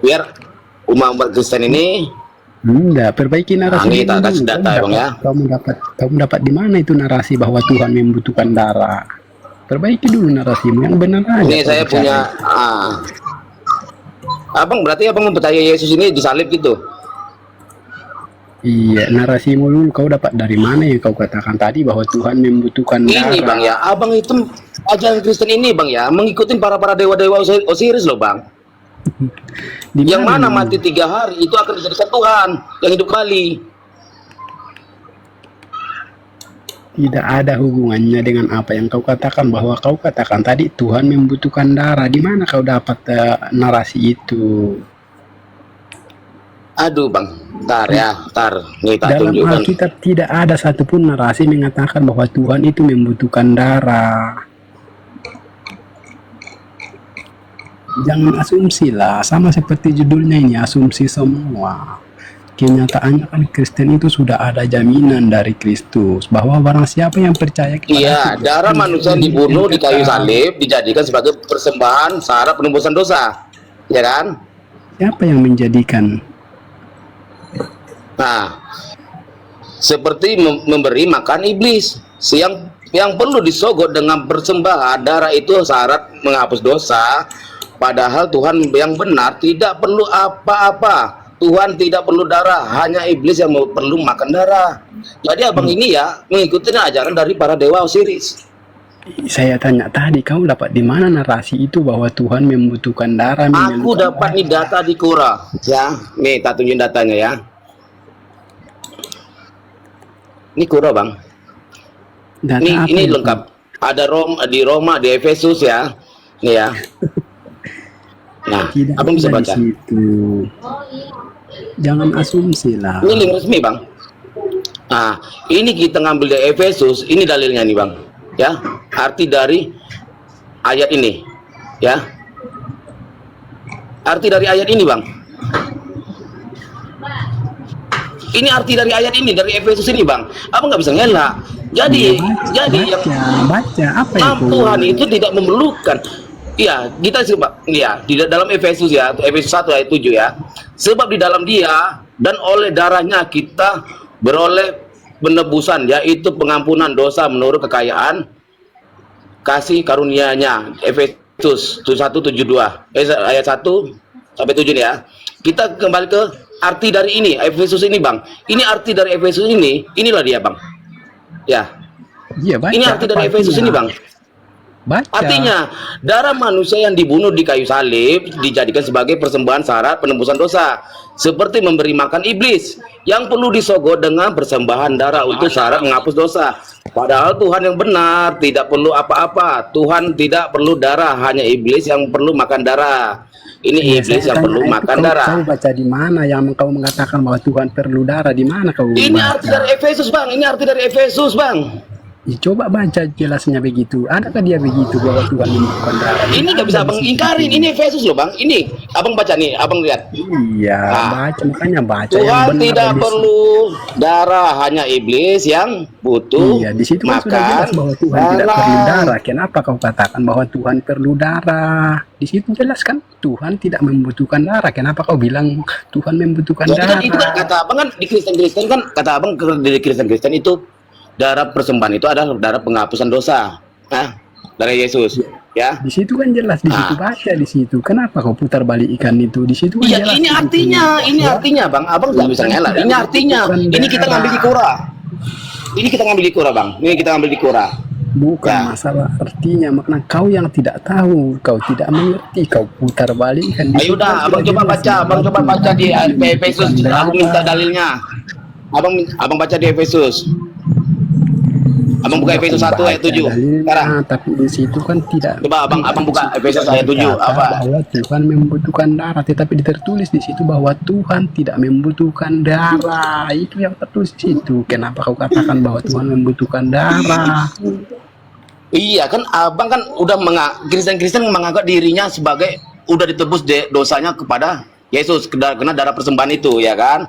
biar umat Kristen ini Enggak, perbaiki narasi ini tak dulu. kasih data ya, Bang ya. Kamu dapat di mana itu narasi bahwa Tuhan membutuhkan darah? Perbaiki dulu narasimu yang benar aja. Ini kau saya bicara. punya Abang berarti abang mempercayai Yesus ini disalib gitu. Iya, narasimu dulu kau dapat dari mana yang kau katakan tadi bahwa Tuhan membutuhkan darah? Ini Bang ya, abang itu ajaran Kristen ini Bang ya, mengikuti para dewa-dewa Osiris loh Bang. Di Yang mana ini? mati 3 hari itu akan dijadikan Tuhan yang hidup kembali. Tidak ada hubungannya dengan apa yang kau katakan bahwa kau katakan tadi Tuhan membutuhkan darah. Di mana kau dapat narasi itu? Aduh Bang, ntar nih tak Dalam tunjukkan. Alkitab tidak ada satupun narasi mengatakan bahwa Tuhan itu membutuhkan darah. Jangan asumsi lah, sama seperti judulnya ini, asumsi semua. Kenyataannya kan Kristen itu sudah ada jaminan dari Kristus bahwa barang siapa yang percaya kepada Iya, Kristus, darah manusia yang dibunuh di kayu kekal. salib dijadikan sebagai persembahan syarat penebusan dosa. Ya kan? Siapa yang menjadikan? Nah, seperti memberi makan iblis. Yang perlu disogok dengan persembahan darah itu syarat menghapus dosa. Padahal Tuhan yang benar tidak perlu apa-apa. Tuhan tidak perlu darah, hanya iblis yang perlu makan darah. Jadi abang ini ya mengikuti ajaran dari para dewa Osiris. Saya tanya tadi, kau dapat di mana narasi itu bahwa Tuhan membutuhkan darah? Aku dapat nih data di Quran, ya. Nih, tak tunjukin datanya ya. Ini Quran bang. Data Ini apa ini itu? lengkap. Ada Roma, di Efesus ya. Nih ya. Nah, Tidak abang bisa ada di baca. situ. Jangan asumsi lah. Ini link resmi bang. Nah, ini kita ngambil dari Efesus. Ini dalilnya nih bang. Ya, arti dari ayat ini. Ya, arti dari ayat ini bang. Ini arti dari ayat ini, dari Efesus ini bang. Abang nggak bisa ngelak. Jadi baca apa itu? Tuhan itu tidak memerlukan. Iya, kita sebab ya di dalam Efesus ya, Efesus 1 ayat 7 ya. Sebab di dalam Dia dan oleh darahnya kita beroleh penebusan, yaitu pengampunan dosa menurut kekayaan kasih karunia-Nya. Efesus 1:72. Ayat 1 sampai 7 nih ya. Kita kembali ke arti dari ini, Efesus ini, Bang. Ini arti dari Efesus ini, inilah dia, Bang. Ya. Iya, baca. Ini arti dari Efesus ini, Bang. Baca. Artinya, darah manusia yang dibunuh di kayu salib dijadikan sebagai persembahan syarat penebusan dosa, seperti memberi makan iblis yang perlu disogok dengan persembahan darah untuk syarat menghapus dosa. Padahal Tuhan yang benar tidak perlu apa-apa. Tuhan tidak perlu darah, hanya iblis yang perlu makan darah. Ini Iya, iblis saya yang tanya, perlu itu makan kau darah. baca di mana yang kau mengatakan bahwa Tuhan perlu darah? Di mana kau Ini baca? arti dari Efesus, Bang. Ini arti dari Efesus, Bang. Ya, coba baca jelasnya begitu. Adakah dia begitu bahwa Tuhan membutuhkan darah? Ini nggak bisa Abang ingkarin. Ini Efesus loh, Bang. Ini Abang baca nih, Abang lihat. Iya, Nah, baca, makanya baca yang Tuhan benar tidak dari situ. perlu darah, hanya iblis yang butuh Iya, di situ kan sudah jelas bahwa Tuhan tidak perlu darah. Kenapa kau katakan bahwa Tuhan perlu darah? Di situ jelas kan Tuhan tidak membutuhkan darah. Kenapa kau bilang Tuhan membutuhkan Jadi darah? kan itu kan kata Abang kan di Kristen kan kata Abang di Kristen itu darah persembahan itu adalah darah penghapusan dosa. Nah, dari Yesus. Ya. Di situ kan jelas, di situ baca di situ. Kenapa kau putar balik ikan itu? Di situ kan Iya, jelas. ini di situ. ini artinya, Bang. Abang nggak bisa ngelak. Ini artinya. Ini kita ngambil di Quran. Ini kita ngambil di Quran, Bang. Ini kita ngambil di Quran. Bukan Ya. masalah artinya, makna kau yang tidak tahu, kau tidak mengerti, kau putar balik kan. Ayo dah, abang coba baca, di Efesus. Aku minta dalilnya. Abang baca di Efesus. Abang buka Efesus 1 ayat 7. Sekarang. Tapi di situ kan tidak. Coba abang buka Efesus ayat 7 berkata apa? bahwa Tuhan membutuhkan darah, tetapi tertulis di situ bahwa Tuhan tidak membutuhkan darah. Itu yang tertulis di situ. Kenapa kau katakan bahwa Tuhan membutuhkan darah? Iya kan, abang kan udah Kristen menganggap dirinya sebagai udah ditebus dosanya kepada Yesus karena darah persembahan itu, ya kan?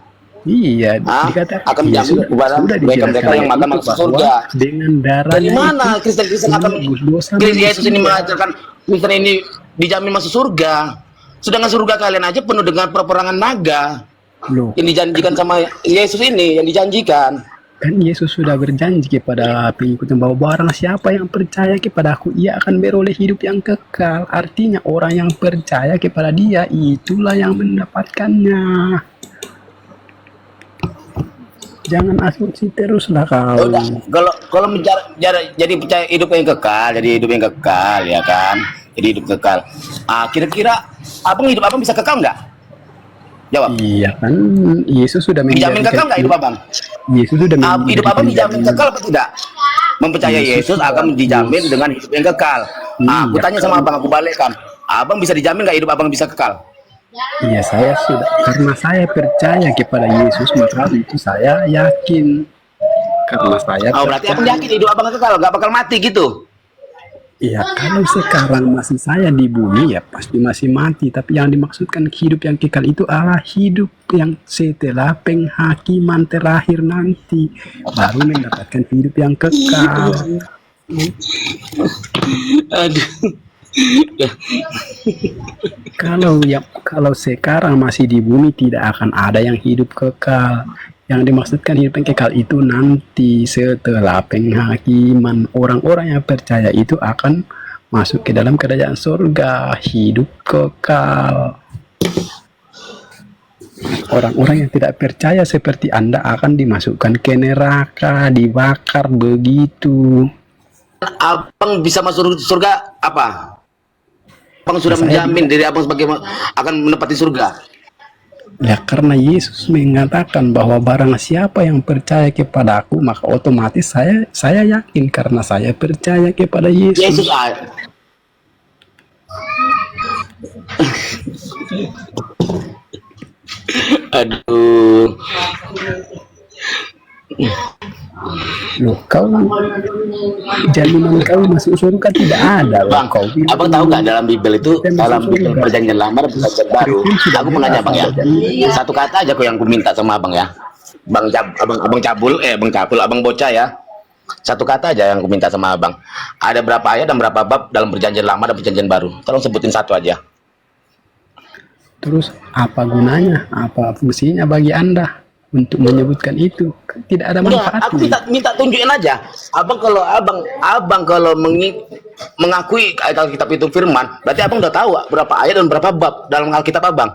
Iya, Hah? dikatakan Akan iya, dijamin kepada mereka yang makan masuk surga. dengan darah. Dari mana Kristen akan dosa Yesus ini mengajarkan Kristen ini dijamin masuk surga? Sedangkan surga kalian aja penuh dengan peperangan naga loh? yang dijanjikan sama Yesus ini, yang dijanjikan. Kan Yesus sudah berjanji kepada pengikutnya bahwa barang siapa yang percaya kepada aku, ia akan beroleh hidup yang kekal. Artinya orang yang percaya kepada dia, itulah yang mendapatkannya. Jangan asumsi teruslah kau. Udah, kalau jadi percaya hidup yang kekal, ya kan? Jadi hidup kekal. Kira-kira abang bisa kekal nggak? Jawab. Iya kan, Yesus sudah Dijamin kekal nggak hidup abang? Yesus sudah Hidup abang dijamin kekal apa tidak? Mempercayai Yesus akan dijamin dengan hidup yang kekal. Aku tanya sama abang, aku balikkan. Abang bisa dijamin nggak hidup abang bisa kekal? Iya, saya sudah, karena saya percaya kepada Yesus, maka itu saya yakin. Karena saya Berarti abang yakin hidup abang kekal, nggak bakal mati gitu? Iya, kalau sekarang masih saya di bumi ya pasti masih mati. Tapi yang dimaksudkan hidup yang kekal itu adalah hidup yang setelah penghakiman terakhir nanti baru mendapatkan hidup yang kekal. Aduh. Kalau sekarang masih di bumi tidak akan ada yang hidup kekal. Yang dimaksudkan hidup yang kekal itu nanti setelah penghakiman, orang-orang yang percaya itu akan masuk ke dalam kerajaan surga, hidup kekal. Orang-orang yang tidak percaya seperti Anda akan dimasukkan ke neraka, dibakar begitu. Abang bisa masuk surga apa? Abang sudah menjamin diri abang sebagai akan menepati surga. Ya, karena Yesus mengatakan bahwa barang siapa yang percaya kepada aku, maka otomatis saya yakin karena saya percaya kepada Yesus. Aduh. Loh, kau jaminan kau masuk surga tidak ada loh. Bang, abang tahu nggak dalam Bible itu, dalam Bible perjanjian lama dan perjanjian baru, aku mau nanya bang ya, satu kata aja kok yang aku minta sama abang ya, abang bocah ya, satu kata aja yang aku minta sama abang. Ada berapa ayat dan berapa bab dalam perjanjian lama dan perjanjian baru? Tolong sebutin satu aja. Terus apa gunanya, apa fungsinya bagi Anda untuk menyebutkan itu? Tidak ada manfaatnya. Aku minta tunjukin aja. Abang kalau mengakui Alkitab itu firman, berarti abang udah tahu berapa ayat dan berapa bab dalam Alkitab abang.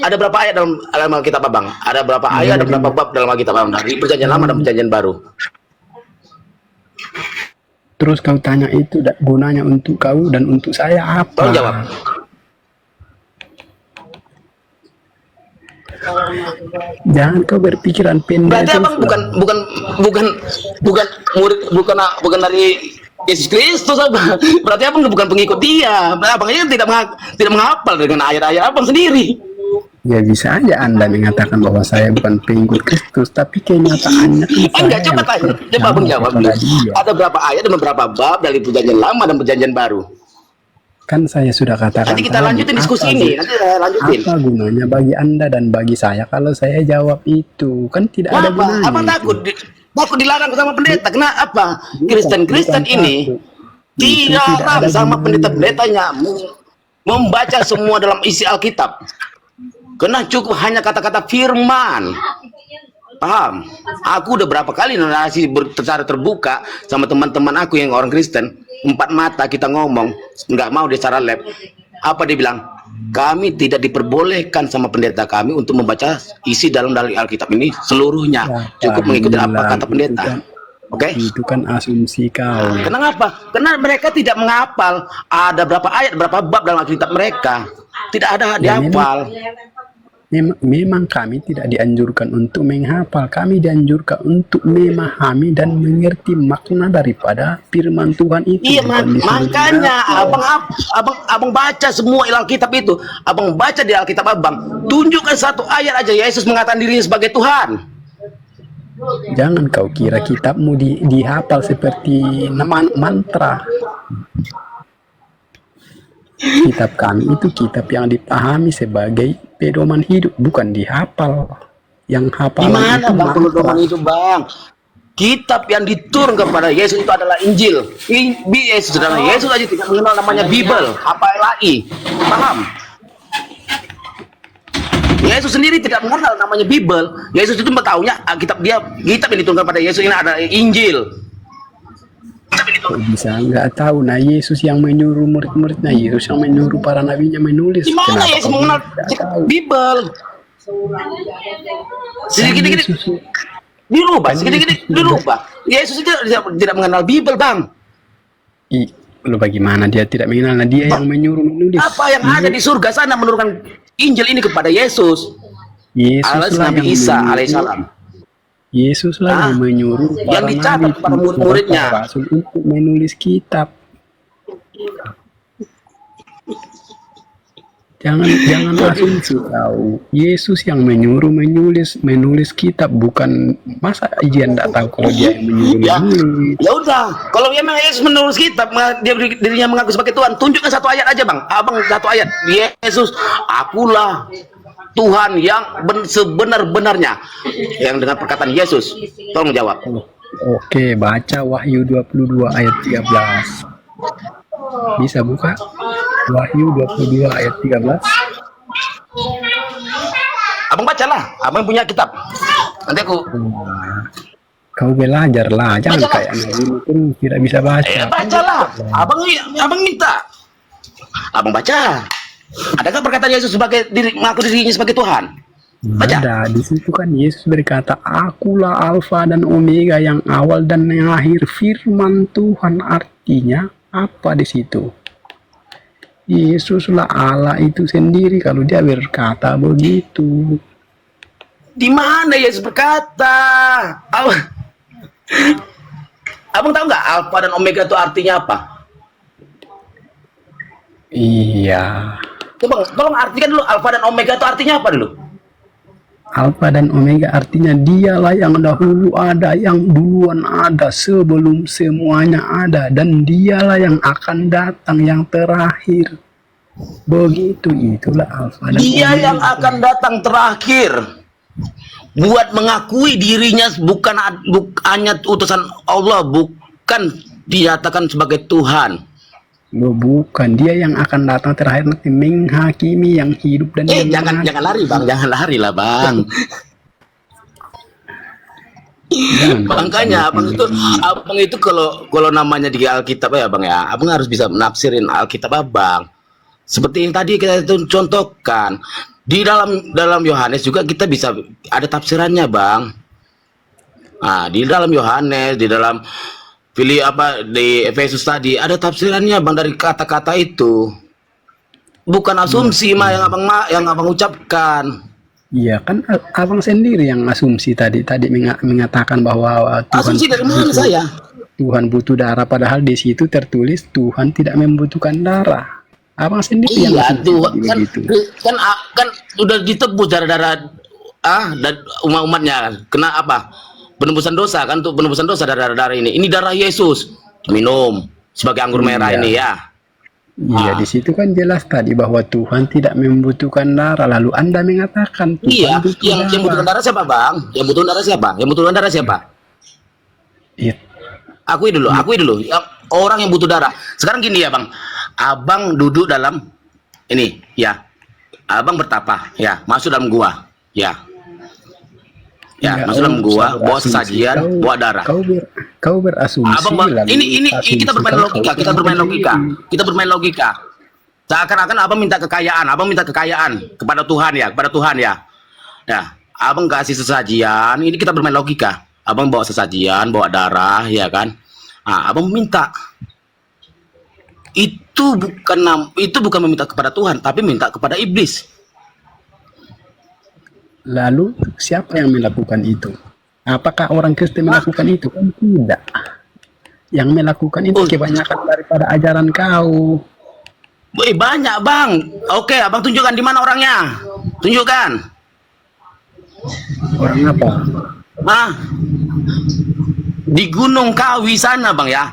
Ada berapa ayat dalam Alkitab abang? Ada berapa ayat dan berapa bab dalam Alkitab abang dari perjanjian lama dan perjanjian baru? Terus kau tanya itu gunanya untuk kau dan untuk saya apa? Tolong jawab. Jangan kau berpikiran pendek. Berarti abang bukan dari Yesus Kristus abang. Berarti abang bukan pengikut dia. Abang aja tidak menghafal dengan ayat-ayat abang sendiri. Ya bisa aja Anda mengatakan bahwa saya bukan pengikut Kristus, tapi kenyataannya enggak, coba tanya, coba abang jawab dulu. Ada berapa ayat dan berapa bab dari perjanjian lama dan perjanjian baru? Kan saya sudah katakan. Nanti kita lanjutin diskusi ini. Nanti saya lanjutin. Apa gunanya bagi Anda dan bagi saya kalau saya jawab itu? Kan tidak ada gunanya. Abang takut dilarang sama pendeta. Kenapa? Kristen ini dilarang sama pendeta-pendetanya membaca semua dalam isi Alkitab. Karena cukup hanya kata-kata firman. Paham? Aku udah berapa kali narasi secara terbuka sama teman-teman aku yang orang Kristen, 4 mata kita ngomong, nggak mau dia secara lab. Apa dia bilang? Kami tidak diperbolehkan sama pendeta kami untuk membaca isi dalam Alkitab ini seluruhnya. Cukup mengikuti apa kata pendeta. Oke? Itu kan asumsi kau. Kenapa? Karena mereka tidak menghafal ada berapa ayat, berapa bab dalam Alkitab mereka. Tidak ada Ya, dihafal. memang kami tidak dianjurkan untuk menghafal, kami dianjurkan untuk memahami dan mengerti makna daripada firman Tuhan itu. Iya, Bukan disuruh makanya menghafal. abang baca semua Alkitab itu. Abang baca di Alkitab abang. Tunjukkan satu ayat aja Yesus mengatakan dirinya sebagai Tuhan. Jangan kau kira kitabmu dihafal seperti mantra. Kitab kami itu kitab yang dipahami sebagai pedoman hidup, bukan dihafal. Yang hafal Gimana itu bang mantra. pedoman itu bang? Kitab yang diturun kepada Yesus itu adalah Injil. Yesus adalah Yesus aja tidak mengenal namanya Bible. Apa LAI? Paham? Yesus sendiri tidak mengenal namanya Bible. Yesus itu tahunya kitab yang diturunkan pada Yesus ini adalah Injil. Kok bisa nggak tahu? Nah, Yesus yang menyuruh murid-muridnya, Yesus yang menyuruh para nabinya menulis. Gimana Kenapa Yesus kau mengenal tidak tahu? Bible? Sedikit-sedikit Yesus- dirubah, Kan sedikit-sedikit Yesus dirubah. Yesus itu tidak mengenal Bible bang. Lu bagaimana dia tidak mengenal? Nah, dia yang menyuruh menulis. Apa yang ada di surga sana menurunkan Injil ini kepada Yesus? Yesus Alas lah Nabi yang Isa menyuruh. Alaihissalam. Yesus lah yang menyuruh yang para dicatat nabi, kepada murid-muridnya. para rasul untuk menulis kitab. Jangan asumsi tahu. Yesus yang menyuruh menulis kitab, bukan masa dia tidak tahu kalau dia yang menyuruh Ya, menulis. ya udah. Kalau memang Yesus menulis kitab, dirinya mengaku sebagai Tuhan, tunjukkan satu ayat aja bang. Abang satu ayat. Yesus, akulah Tuhan yang sebenar-benarnya. Yang dengan perkataan Yesus. Tolong jawab. Oke, baca Wahyu 22 ayat 13. Bisa buka? Wahyu 22 ayat 13. Abang bacalah. Abang punya kitab. Nanti aku. Kau belajar lah, jangan Bacalah. kayak anak dulu terus tidak bisa baca. Bacalah. Abang minta. Abang baca. Adakah perkataan Yesus sebagai mengaku dirinya sebagai Tuhan? Baca. Ada di situ kan Yesus berkata, akulah Alfa dan Omega, yang awal dan yang akhir, firman Tuhan. Artinya apa di situ? Yesuslah Allah itu sendiri kalau dia berkata begitu. Di mana Yesus berkata? Abang tahu nggak Alfa dan Omega itu artinya apa? Iya. Tolong artikan dulu Alfa dan Omega itu artinya apa dulu? Alfa dan Omega artinya dialah yang dahulu ada, yang duluan ada, sebelum semuanya ada, dan dialah yang akan datang, yang terakhir. Begitu, itulah Alfa dan Dia Omega. yang akan datang terakhir. Buat mengakui dirinya bukan hanya utusan Allah, bukan dinyatakan sebagai Tuhan. Loh, bukan, dia yang akan datang terakhir nanti menghakimi yang hidup dan yang mati. Jangan lari bang, jangan lari lah bang. Jangan. Makanya abang itu kalau namanya di Alkitab ya bang ya, abang harus bisa menafsirin Alkitab abang. Seperti yang tadi kita contohkan di dalam Yohanes juga kita bisa ada tafsirannya bang. Nah, di dalam Yohanes, di dalam di Efesus tadi ada tafsirannya bang dari kata-kata itu. Bukan asumsi mah yang abang ucapkan. Iya kan, abang sendiri yang asumsi tadi mengatakan bahwa Tuhan Asumsi dari mana saya? Tuhan butuh darah, padahal di situ tertulis Tuhan tidak membutuhkan darah. Abang sendiri yang Iya asumsi tuh begitu. kan udah ditebus darah dan umatnya kena apa? Penebusan dosa kan, untuk penebusan dosa darah ini. Ini darah Yesus. Minum sebagai anggur merah Iya. ini ya. Iya, di situ kan jelas tadi bahwa Tuhan tidak membutuhkan darah. Lalu Anda mengatakan Tuhan Iya, butuh yang butuhkan darah siapa, Bang? Yang butuhkan darah siapa? Yang butuhkan darah siapa? Iya. Akui dulu. Orang yang butuh darah. Sekarang gini ya, Bang. Abang duduk dalam ini, ya. Abang bertapa, ya, masuk dalam gua, ya. Ya, Enggak, masuk dalam gua, bawa berasumsi. sesajian, bawa darah. Kau berasumsi. Abang, lalu ini asumsi kita bermain kau logika, kita bermain logika. Seakan-akan abang minta kekayaan kepada Tuhan ya, Ya, abang kasih sesajian, ini kita bermain logika. abang bawa sesajian, bawa darah, ya kan? Nah, abang minta. Itu bukan meminta kepada Tuhan, tapi minta kepada iblis. Lalu siapa yang melakukan itu? Apakah orang Kristen melakukan itu? Kan tidak. Yang melakukan itu kebanyakan daripada ajaran kau. Banyak bang. Oke, abang tunjukkan di mana orangnya. Tunjukkan. Orang apa? Di Gunung Kawi sana bang ya.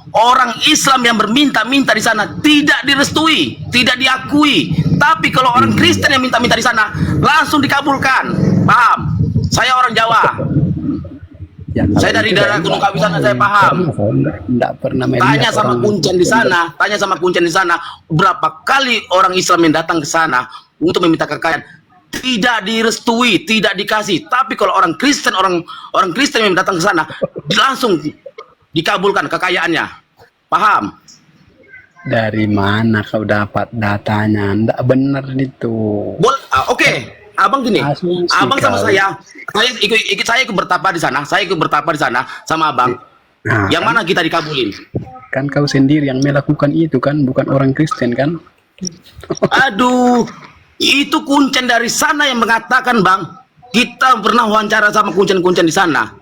Orang Islam yang berminta-minta di sana tidak direstui, tidak diakui. Tapi kalau orang Kristen yang minta-minta di sana langsung dikabulkan. Paham? Saya orang Jawa. Ya, Saya dari daerah Gunung Kawi sana, saya paham. Tidak pernah Tanya sama kuncen di sana, berapa kali orang Islam yang datang ke sana untuk meminta kekayaan tidak direstui, tidak dikasih. Tapi kalau orang Kristen yang datang ke sana langsung dikabulkan kekayaannya. Paham? Dari mana kau dapat datanya? Tidak benar itu. Oke. Abang gini, Asumsi abang sama kau. saya ikut bertapa di sana. Saya ikut bertapa di sana sama abang. Nah, Yang mana kita dikabulin? kan kau sendiri yang melakukan itu kan, bukan orang Kristen kan? Aduh, itu kuncen dari sana yang mengatakan bang. Kita pernah wawancara sama kuncen-kuncen di sana.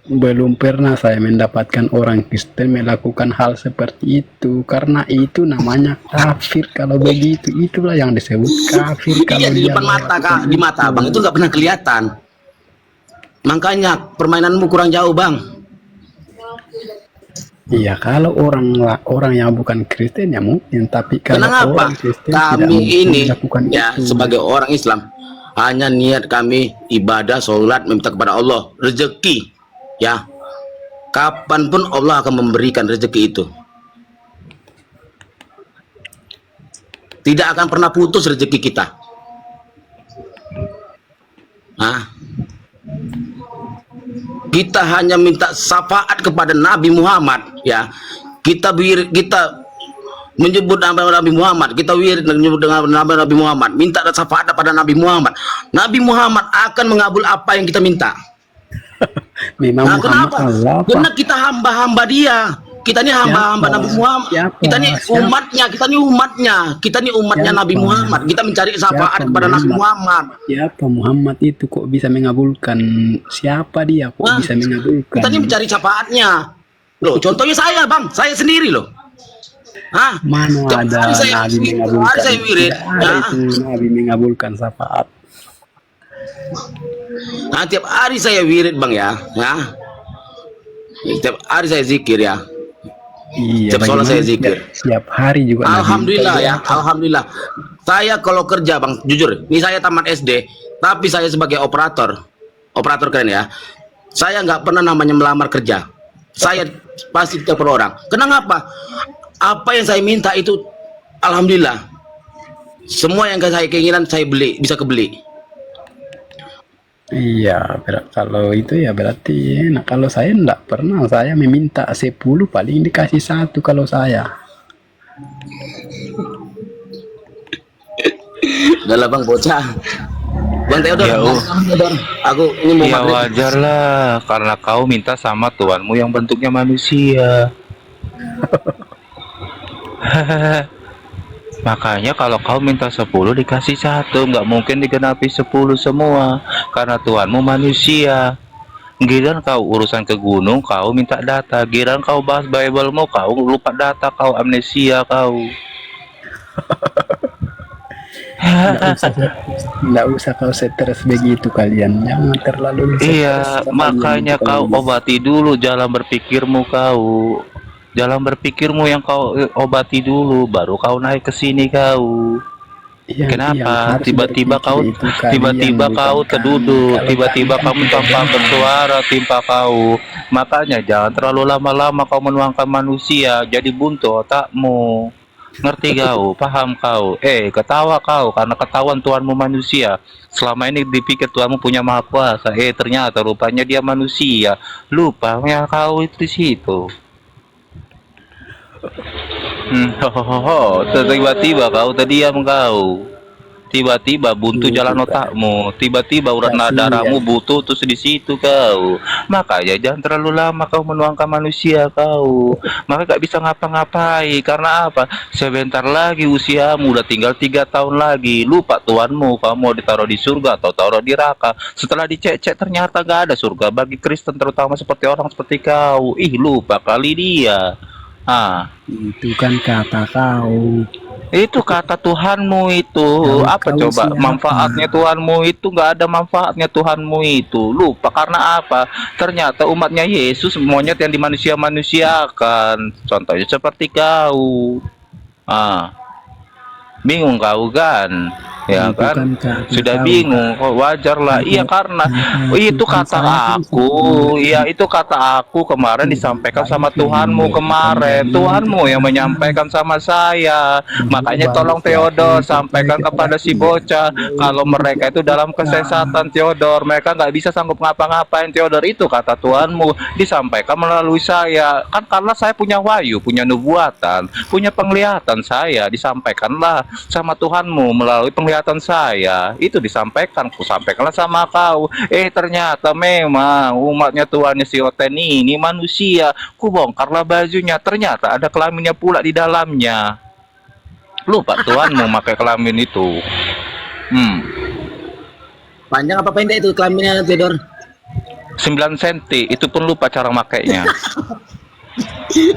Belum pernah saya mendapatkan orang Kristen melakukan hal seperti itu, karena itu namanya kafir. Kalau begitu, itulah yang disebut kafir. Kalau Iya di dia depan mata melakukan di mata abang itu nggak pernah kelihatan. Makanya permainanmu kurang jauh bang. Iya, kalau orang yang bukan Kristen ya mungkin, tapi kalau Kenapa? orang Kristen tidak Kami mungkin ini melakukan ya itu. sebagai orang Islam hanya niat kami ibadah, sholat, meminta kepada Allah rezeki, ya. Kapanpun Allah akan memberikan rezeki itu. Tidak akan pernah putus rezeki kita. Kita hanya minta syafaat kepada Nabi Muhammad, ya. Kita menyebut nama Nabi Muhammad, kita wirid menyebut dengan nama Nabi Muhammad, minta syafaat kepada Nabi Muhammad. Nabi Muhammad akan mengabul apa yang kita minta. Memang Muhammad Kenapa? Allah. Karena kita hamba-hamba dia. Kita ini hamba-hamba Siapa? Nabi Muhammad. Siapa? Kita ini umatnya, kita ini umatnya Siapa? Nabi Muhammad. Kita mencari syafaat Siapa kepada Nabi Muhammad. Siapa Muhammad itu kok bisa mengabulkan? Siapa dia kok bisa mengabulkan? Kita ini mencari syafaatnya. Loh, contohnya saya, Bang. Saya sendiri loh. Mana Tiap ada hari saya- Nabi tiap mengabulkan? hari saya wirid. Tidak ada itu Nabi mengabulkan syafaat. Tiap hari saya wirid, Bang ya. Tiap hari saya zikir ya. Iya, Tiap sholat bagaimana saya zikir. Setiap hari juga Nabi Alhamdulillah ya, mengabulkan. alhamdulillah. Saya kalau kerja bang, jujur, ini saya tamat SD, tapi saya sebagai operator keren ya. Saya nggak pernah namanya melamar kerja. Saya pasti telepon orang. Kenapa? Apa yang saya minta itu, alhamdulillah. Semua yang saya keinginan saya beli, bisa kebeli. Iya, kalau itu ya berarti enak. Kalau saya enggak pernah, saya meminta 10 paling dikasih 1 kalau saya. Udah lah bang, bocah. Bang Theodor, Ya, aku ini mau Ya maghrib. wajar lah, karena kau minta sama Tuhanmu yang bentuknya manusia. Makanya kalau kau minta 10 dikasih 1, nggak mungkin digenapi 10 semua, karena Tuhanmu manusia. Giliran kau urusan ke gunung, kau minta data. Giliran kau bahas Bible-mu, kau lupa data, kau amnesia kau. Nggak usah kau stres begitu kalian. Jangan terlalu stres Iya, kalian makanya itu kau kalian. obati dulu jalan berpikirmu kau. Jalan berpikirmu yang kau obati dulu, baru kau naik ke sini kau. Yang Kenapa? harus Tiba-tiba berpikir kau, itu kalian, tiba-tiba bukan kau kami. terduduk, Kalau tiba-tiba kalian kamu tidak tanpa dengar, bersuara timpa kau. Makanya jangan terlalu lama-lama kau menuangkan manusia, jadi buntu otakmu. Ngerti kau? Paham kau? Ketawa kau karena ketahuan Tuhanmu manusia. Selama ini dipikir Tuhanmu punya maha kuasa. Ternyata rupanya dia manusia. Lupa ya kau itu di situ. Tiba-tiba kau terdiam kau. tiba-tiba buntu jalan otakmu, tiba-tiba urat darahmu butuh terus di situ kau. Makanya jangan terlalu lama kau menuangkan manusia kau. Maka gak bisa ngapa-ngapai. Karena apa? Sebentar lagi usiamu udah tinggal 3 tahun lagi. Lupa Tuhanmu, kamu mau ditaruh di surga atau taruh di neraka. Setelah dicek-cek ternyata gak ada surga bagi Kristen, terutama seperti orang seperti kau. Ih, lupa kali dia. Itu kan kata kau. Itu kata Tuhanmu itu. Lalu Apa kau coba siapa? manfaatnya Tuhanmu itu? Nggak ada manfaatnya Tuhanmu itu. Lupa karena apa? Ternyata umatnya Yesus monyet yang dimanusia-manusiakan. Contohnya seperti kau. Bingung kau kan? Ya Itu kan? kata Sudah kau, bingung. Oh, wajar lah. Iya karena itu Tuhan kata saya kan aku. Iya itu kata aku kemarin disampaikan sama Tuhanmu kemarin. Tuhanmu yang menyampaikan sama saya. Makanya tolong Theodor sampaikan kepada si bocah kalau mereka itu dalam kesesatan Theodor. Mereka nggak bisa sanggup ngapa-ngapain Theodor. Itu kata Tuhanmu disampaikan melalui saya. Kan karena saya punya wahyu, punya nubuatan, punya penglihatan saya. Disampaikanlah sama Tuhanmu melalui penglihatan saya. Itu disampaikan, ku sampaikanlah sama kau. Ternyata memang umatnya Tuhannya si Oten ini manusia. Ku bongkarlah bajunya, ternyata ada kelaminnya pula di dalamnya. Lupa Tuhanmu pakai kelamin itu. Panjang apa pendek itu kelaminnya Theodor? 9 cm, itu pun lupa cara makainya.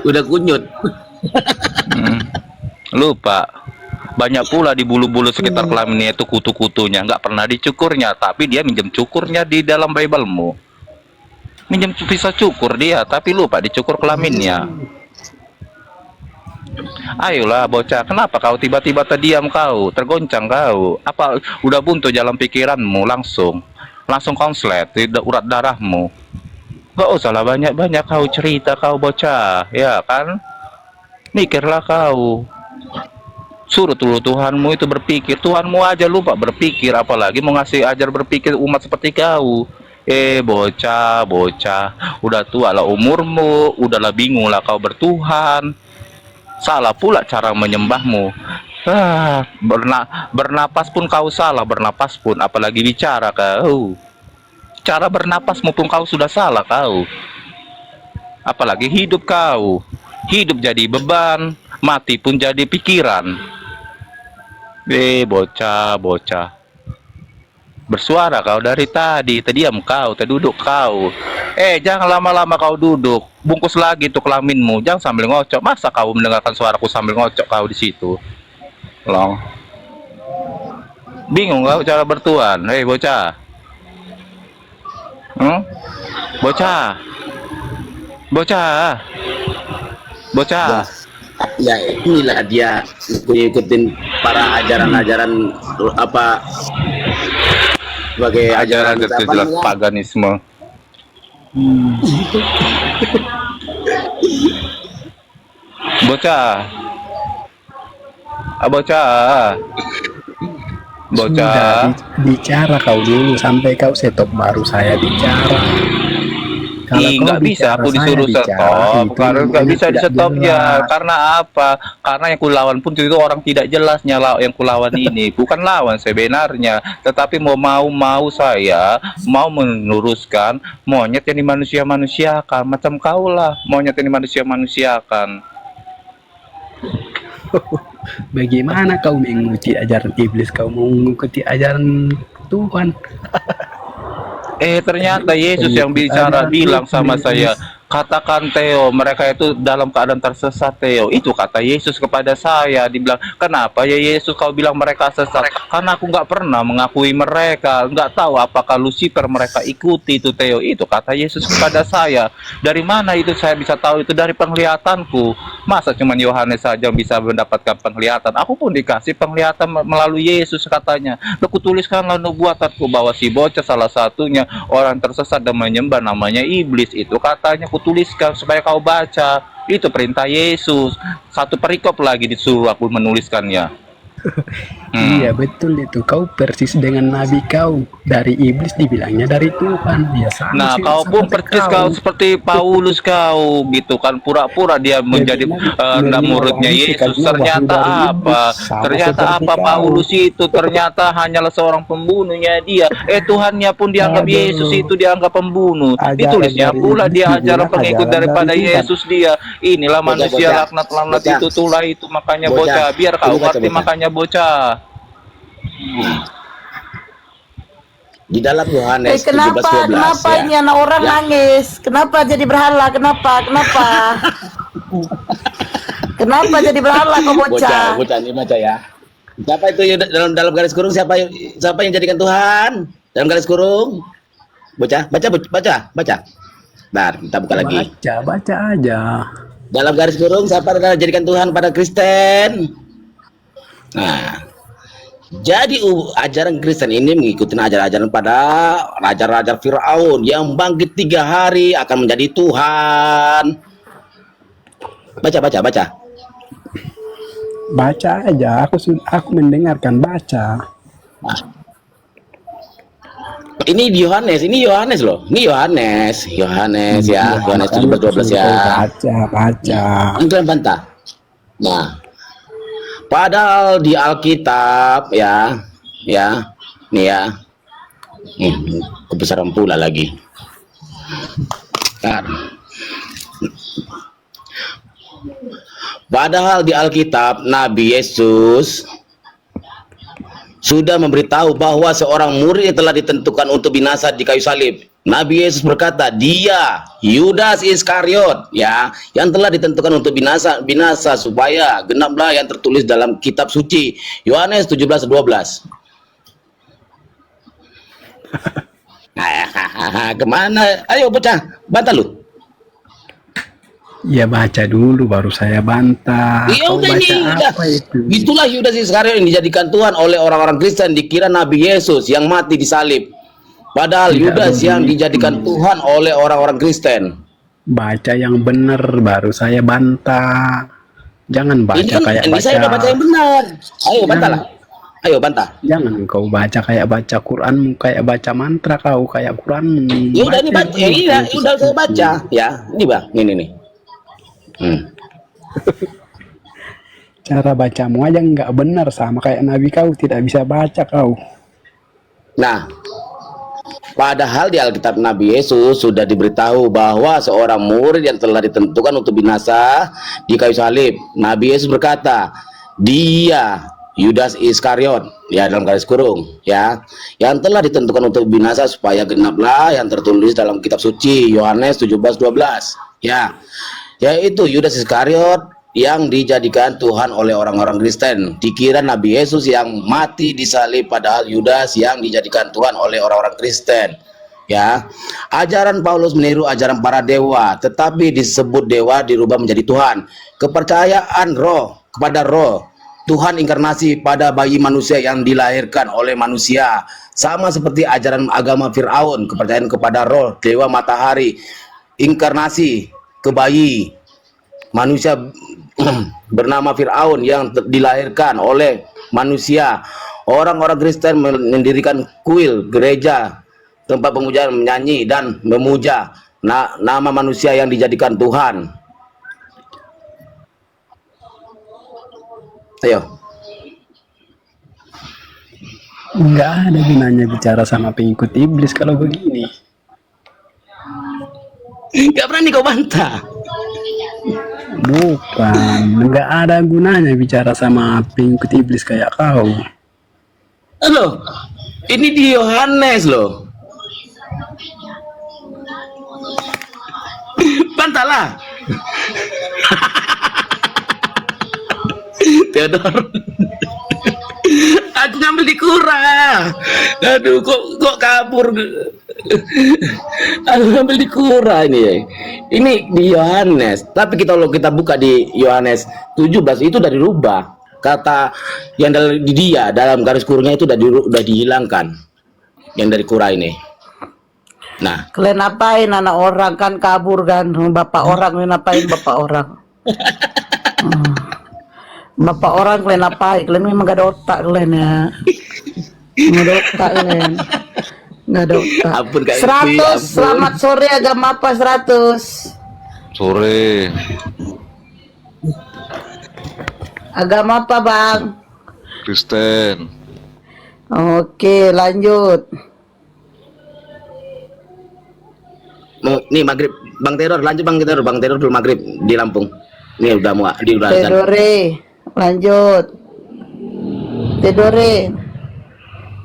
Udah kunyut. Lupa. Banyak pula di bulu-bulu sekitar kelaminnya itu kutu-kutunya, nggak pernah dicukurnya, tapi dia minjem cukurnya di dalam Bible-mu. Minjem bisa cukur dia, tapi lupa dicukur kelaminnya. Ayolah bocah, kenapa kau tiba-tiba terdiam kau, tergoncang kau? Apa udah buntu jalan pikiranmu langsung konslet di urat darahmu? Gak usah lah banyak-banyak kau cerita kau bocah, ya kan? Mikirlah kau. Suruh dulu Tuhanmu itu berpikir. Tuhanmu aja lupa berpikir, apalagi mau ngasih ajar berpikir umat seperti kau. Bocah, udah tua lah umurmu, udahlah bingung lah kau bertuhan. Salah pula cara menyembahmu. Bernapas pun kau salah, bernapas pun, apalagi bicara kau. Cara bernapasmu pun kau sudah salah kau. Apalagi hidup kau. Hidup jadi beban, mati pun jadi pikiran. Bocah. Bersuara kau dari tadi, terdiam kau, terduduk kau. Jangan lama-lama kau duduk. Bungkus lagi tuh kelaminmu, jangan sambil ngocok. Masa kau mendengarkan suaraku sambil ngocok kau di situ? Long. Bingung kau cara bertuan. Bocah. Bocah. Ya inilah dia ngikutin para ajaran-ajaran apa sebagai Ajaran jelas paganisme. Bocah. Sudah bicara kau dulu sampai kau stop baru saya bicara. Nggak bisa aku disuruh stop, karena nggak bisa di stop ya. Karena apa? Karena yang kulawan pun itu orang tidak jelasnya lah. Yang kulawan ini bukan lawan sebenarnya, tetapi mau saya mau meluruskan monyet yang dimanusia-manusiakan macam kau lah, monyet yang dimanusia-manusiakan. Bagaimana kau mengikuti ajaran iblis? Kau mau mengikuti ajaran Tuhan? Ternyata Yesus yang bilang sama saya, katakan Theo, mereka itu dalam keadaan tersesat Theo. Itu kata Yesus kepada saya. Dibilang, kenapa ya Yesus kau bilang mereka sesat? Karena aku nggak pernah mengakui mereka, nggak tahu apakah Lucifer mereka ikuti itu Theo. Itu kata Yesus kepada saya. Dari mana itu saya bisa tahu? Itu dari penglihatanku. Masa cuma Yohanes saja bisa mendapatkan penglihatan? Aku pun dikasih penglihatan melalui Yesus katanya. Aku tuliskanlah nubuatanku bahwa si bocah salah satunya orang tersesat dan menyembah namanya iblis. Itu katanya aku tuliskan supaya kau baca. Itu perintah Yesus. Satu perikop lagi disuruh aku menuliskannya. Iya betul itu, kau persis dengan nabi kau, dari iblis dibilangnya dari Tuhan, ya sama Nah, sih kau pun seperti persis kau seperti Paulus kau gitu kan, pura-pura dia menjadi muridnya mewarisi Yesus. kalimat wahyu Ternyata dari apa? iblis, sama Ternyata seperti apa? kau. Paulus itu ternyata hanyalah seorang pembunuhnya dia. Tuhannya pun dianggap Yesus Aduh, itu dianggap pembunuh. ajaran Ditulisnya dari pula iblis dia ajaran dibilang pengikut ajaran dari daripada Tuhan. Yesus dia. Inilah Bocah, manusia bocah, laknat-laknat bocah, itu tulah itu makanya bocah. bocah. Biar kau Ini baca, ngerti bocah. makanya bocah. Di dalam Yohanes Kenapa 17:12 ya. ini anak orang Ya. nangis? Kenapa jadi berhala? Kenapa? Kenapa jadi berhala kok Bocah, bocah? bocah ini baca ya. Siapa itu yang dalam garis kurung, siapa yang jadikan Tuhan? Dalam garis kurung. Bocah, baca. Bentar, kita buka lagi. Baca aja. Dalam garis kurung, siapa yang jadikan Tuhan pada Kristen? Nah, jadi ajaran Kristen ini mengikuti ajaran-ajaran pada raja-raja Firaun yang bangkit 3 hari akan menjadi Tuhan. Baca. Baca aja, aku mendengarkan, baca. Nah, ini di Yohanes loh. Ini Yohanes ya. Yohanes 17:12 ya. Baca. Kalian bantah. Nah, padahal di Alkitab ya, nih ya, kebesaran pula lagi. Nah, padahal di Alkitab Nabi Yesus sudah memberitahu bahwa seorang murid telah ditentukan untuk binasa di kayu salib. Nabi Yesus berkata, dia Yudas Iskariot ya, yang telah ditentukan untuk binasa supaya genaplah yang tertulis dalam kitab suci. Yohanes 17:12. Kemana? Ayo bocah, bantah lu. Ya baca dulu baru saya bantah. Ya Kau udah baca ini udah. apa itu? Itulah Yudas Iskariot yang dijadikan Tuhan oleh orang-orang Kristen, dikira Nabi Yesus yang mati di salib. Padahal Tidak Yudas yang begitu. dijadikan Tuhan oleh orang-orang Kristen. Baca yang benar baru saya bantah. Jangan baca Ini kan kayak ini saya udah baca yang benar. Ayo bantahlah. Ayo bantah. Jangan kau baca kayak baca Quranmu, kayak baca mantra kau, kayak Quranmu. Ya udah ini baca. Ya, Baca iya, udah saya baca ya. Ini Bang, ini nih. Cara bacamu aja nggak benar, sama kayak Nabi kau, tidak bisa baca kau. Nah, padahal di Alkitab Nabi Yesus sudah diberitahu bahwa seorang murid yang telah ditentukan untuk binasa di kayu salib. Nabi Yesus berkata, dia Yudas Iskariot ya, dalam garis kurung ya, yang telah ditentukan untuk binasa supaya genaplah yang tertulis dalam kitab suci. Yohanes 17:12 ya, yaitu Yudas Iskariot yang dijadikan Tuhan oleh orang-orang Kristen. Dikira Nabi Yesus yang mati di salib, padahal Yudas yang dijadikan Tuhan oleh orang-orang Kristen. Ya, ajaran Paulus meniru ajaran para dewa, tetapi disebut dewa dirubah menjadi Tuhan. Kepercayaan kepada roh Tuhan inkarnasi pada bayi manusia yang dilahirkan oleh manusia, sama seperti ajaran agama Firaun, kepercayaan kepada roh dewa matahari inkarnasi ke bayi manusia bernama Firaun yang dilahirkan oleh manusia. Orang-orang Kristen mendirikan kuil, gereja, tempat pemujaan, menyanyi dan memuja nama manusia yang dijadikan Tuhan. Ayo. Nggak ada gunanya bicara sama pengikut iblis kalau begini. Gak berani kau bantah. Bukan, nggak ada gunanya bicara sama pengikut iblis kayak kau. Loh, ini di Yohanes loh. Bantahlah. Theodor. Aku ngambil di Qura. Aduh, kok kabur. Aku ngambil di Qura ini ya. Ini di Yohanes. Tapi kalau kita buka di Yohanes 17 itu udah dirubah. Kata yang di dia dalam garis kurungnya itu udah dihilangkan. Yang dari Qura ini. Nah, Kalian apain anak orang kan kabur kan, bapak orang ngapain bapak orang? Bapak orang kalian apa? Kalian memang gak ada otak kalian ya. Nggak ada otak kalian. Nggak ada otak. Ampun, Kak Evi, 100, ampun. selamat sore agama apa 100? Sore. Agama apa bang? Kristen. Oke lanjut. Nih maghrib, Bang Teror lanjut Bang Teror dulu maghrib di Lampung. Nih udah mau di udah azan. Tedore lanjut. Tedore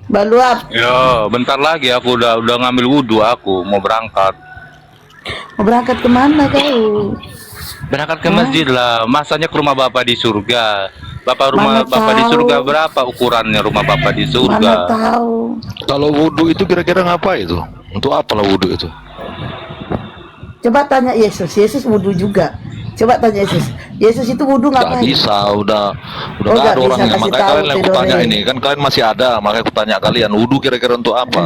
Baluap Yo, bentar lagi aku udah ngambil wudhu, aku mau berangkat. mau berangkat kemana kau? Berangkat ke masjid lah, masanya ke rumah Bapak di surga. Mana Bapak di tahu. surga berapa ukurannya rumah Bapak di Mana surga? tahu. Kalau wudhu itu kira-kira ngapa itu? Untuk apa lah wudhu itu? Coba tanya Yesus. Yesus wudhu juga. Coba tanya Yesus. Yesus itu wudhu Gak ngapain? bisa, udah Oh, nggak nggak ada bisa, orangnya. kasih Makanya tahu, kalian yang aku Tedore. tanya ini, kan kalian masih ada, makanya aku tanya kalian wudhu kira-kira untuk apa?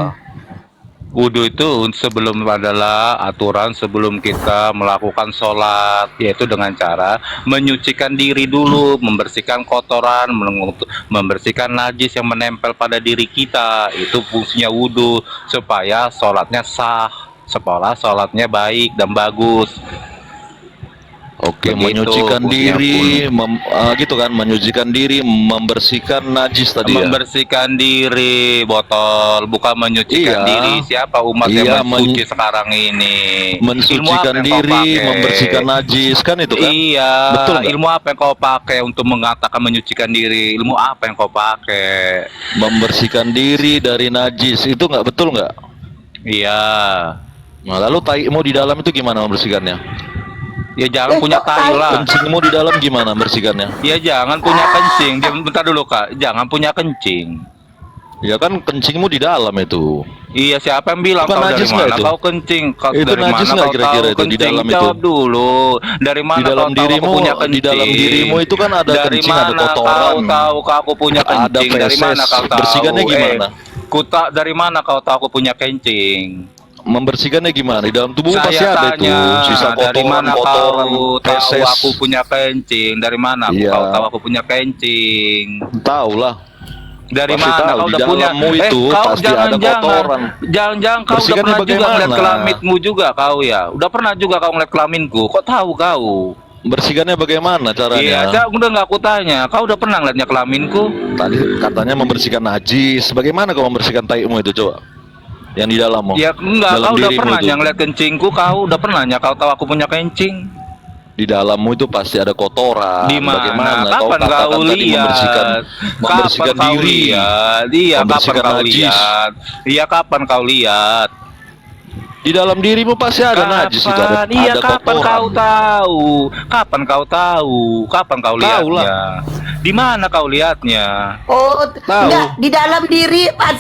Wudhu itu sebelum adalah aturan sebelum kita melakukan sholat, yaitu dengan cara menyucikan diri dulu, membersihkan kotoran, membersihkan najis yang menempel pada diri kita. Itu fungsinya wudhu, supaya sholatnya sah, supaya sholatnya baik dan bagus. Oke, Begitu, menyucikan fungsinya diri, gitu kan, menyucikan diri, membersihkan najis tadi ya. Membersihkan diri, botol, bukan menyucikan Iya. diri. Siapa umat Iya, yang mensuci sekarang ini? mensucikan Ilmu apa yang kau diri, pakai? membersihkan najis kan itu kan? Iya, Betul nggak? ilmu apa yang kau pakai untuk mengatakan menyucikan diri? Ilmu apa yang kau pakai? Membersihkan diri dari najis itu nggak betul nggak? Iya. Nah, lalu taimu di dalam itu gimana membersihkannya? Ya jangan punya kok tayu lah. Kencingmu di dalam gimana membersihkannya? Ya jangan punya kencing. Bentar dulu Kak, jangan punya kencing. Ya kan kencingmu di dalam itu. Iya, siapa yang bilang Bukan kau dari najis nggak mana itu? kau kencing? Kau Itu dari najis mana nggak kau kira-kira tahu itu di kencing? dalam itu? Jawab dulu. Dari mana Di dalam kau tahu aku dirimu, punya kencing? di dalam dirimu itu kan ada dari kencing, ada mana kotoran. kau tahu aku punya Ada kencing? Dari feses. mana kau tahu? Bersihkannya gimana? Dari mana kau tahu aku punya kencing? Membersihkannya gimana? Di dalam tubuhmu pasti Saya ada itu tanya, sisa dari mana kotoran, kau tahu feses. aku punya kencing? Dari mana Iya. kau tahu aku punya kencing? Tahu lah. Dari Pasti mana tahu, kau di udah punya? dalammu itu kau pasti ada kotoran. Jangan kau udah Bersihkannya pernah juga bagaimana? ngeliat kelaminmu juga kau ya. Udah pernah juga kau ngeliat kelaminku. Kok tahu kau? Bersihkannya bagaimana Iya, caranya? udah nggak aku tanya. Kau udah pernah ngeliatnya kelaminku? Tadi katanya membersihkan najis. Bagaimana kau membersihkan taimu itu coba? Yang di dalammu. Ya enggak, Dalam kau udah dirimu pernah itu. ngeliat kencingku? Kau udah pernah kau tahu aku punya kencing? Di dalammu itu pasti ada kotoran. Di mana? Bagaimana? Kapan katakan kau tadi membersihkan, lihat? membersihkan Kapan kau diri. lihat? Iya, kapan Membersihkan kau najis. lihat? Iya, kapan kau lihat? Di dalam dirimu pasti ada najis itu, ada, Iya, ada kapan kotoran. kau tahu? Kapan kau tahu? Kapan kau Tahu lihatnya? Di mana kau lihatnya? Oh, Tahu. enggak di dalam diri pas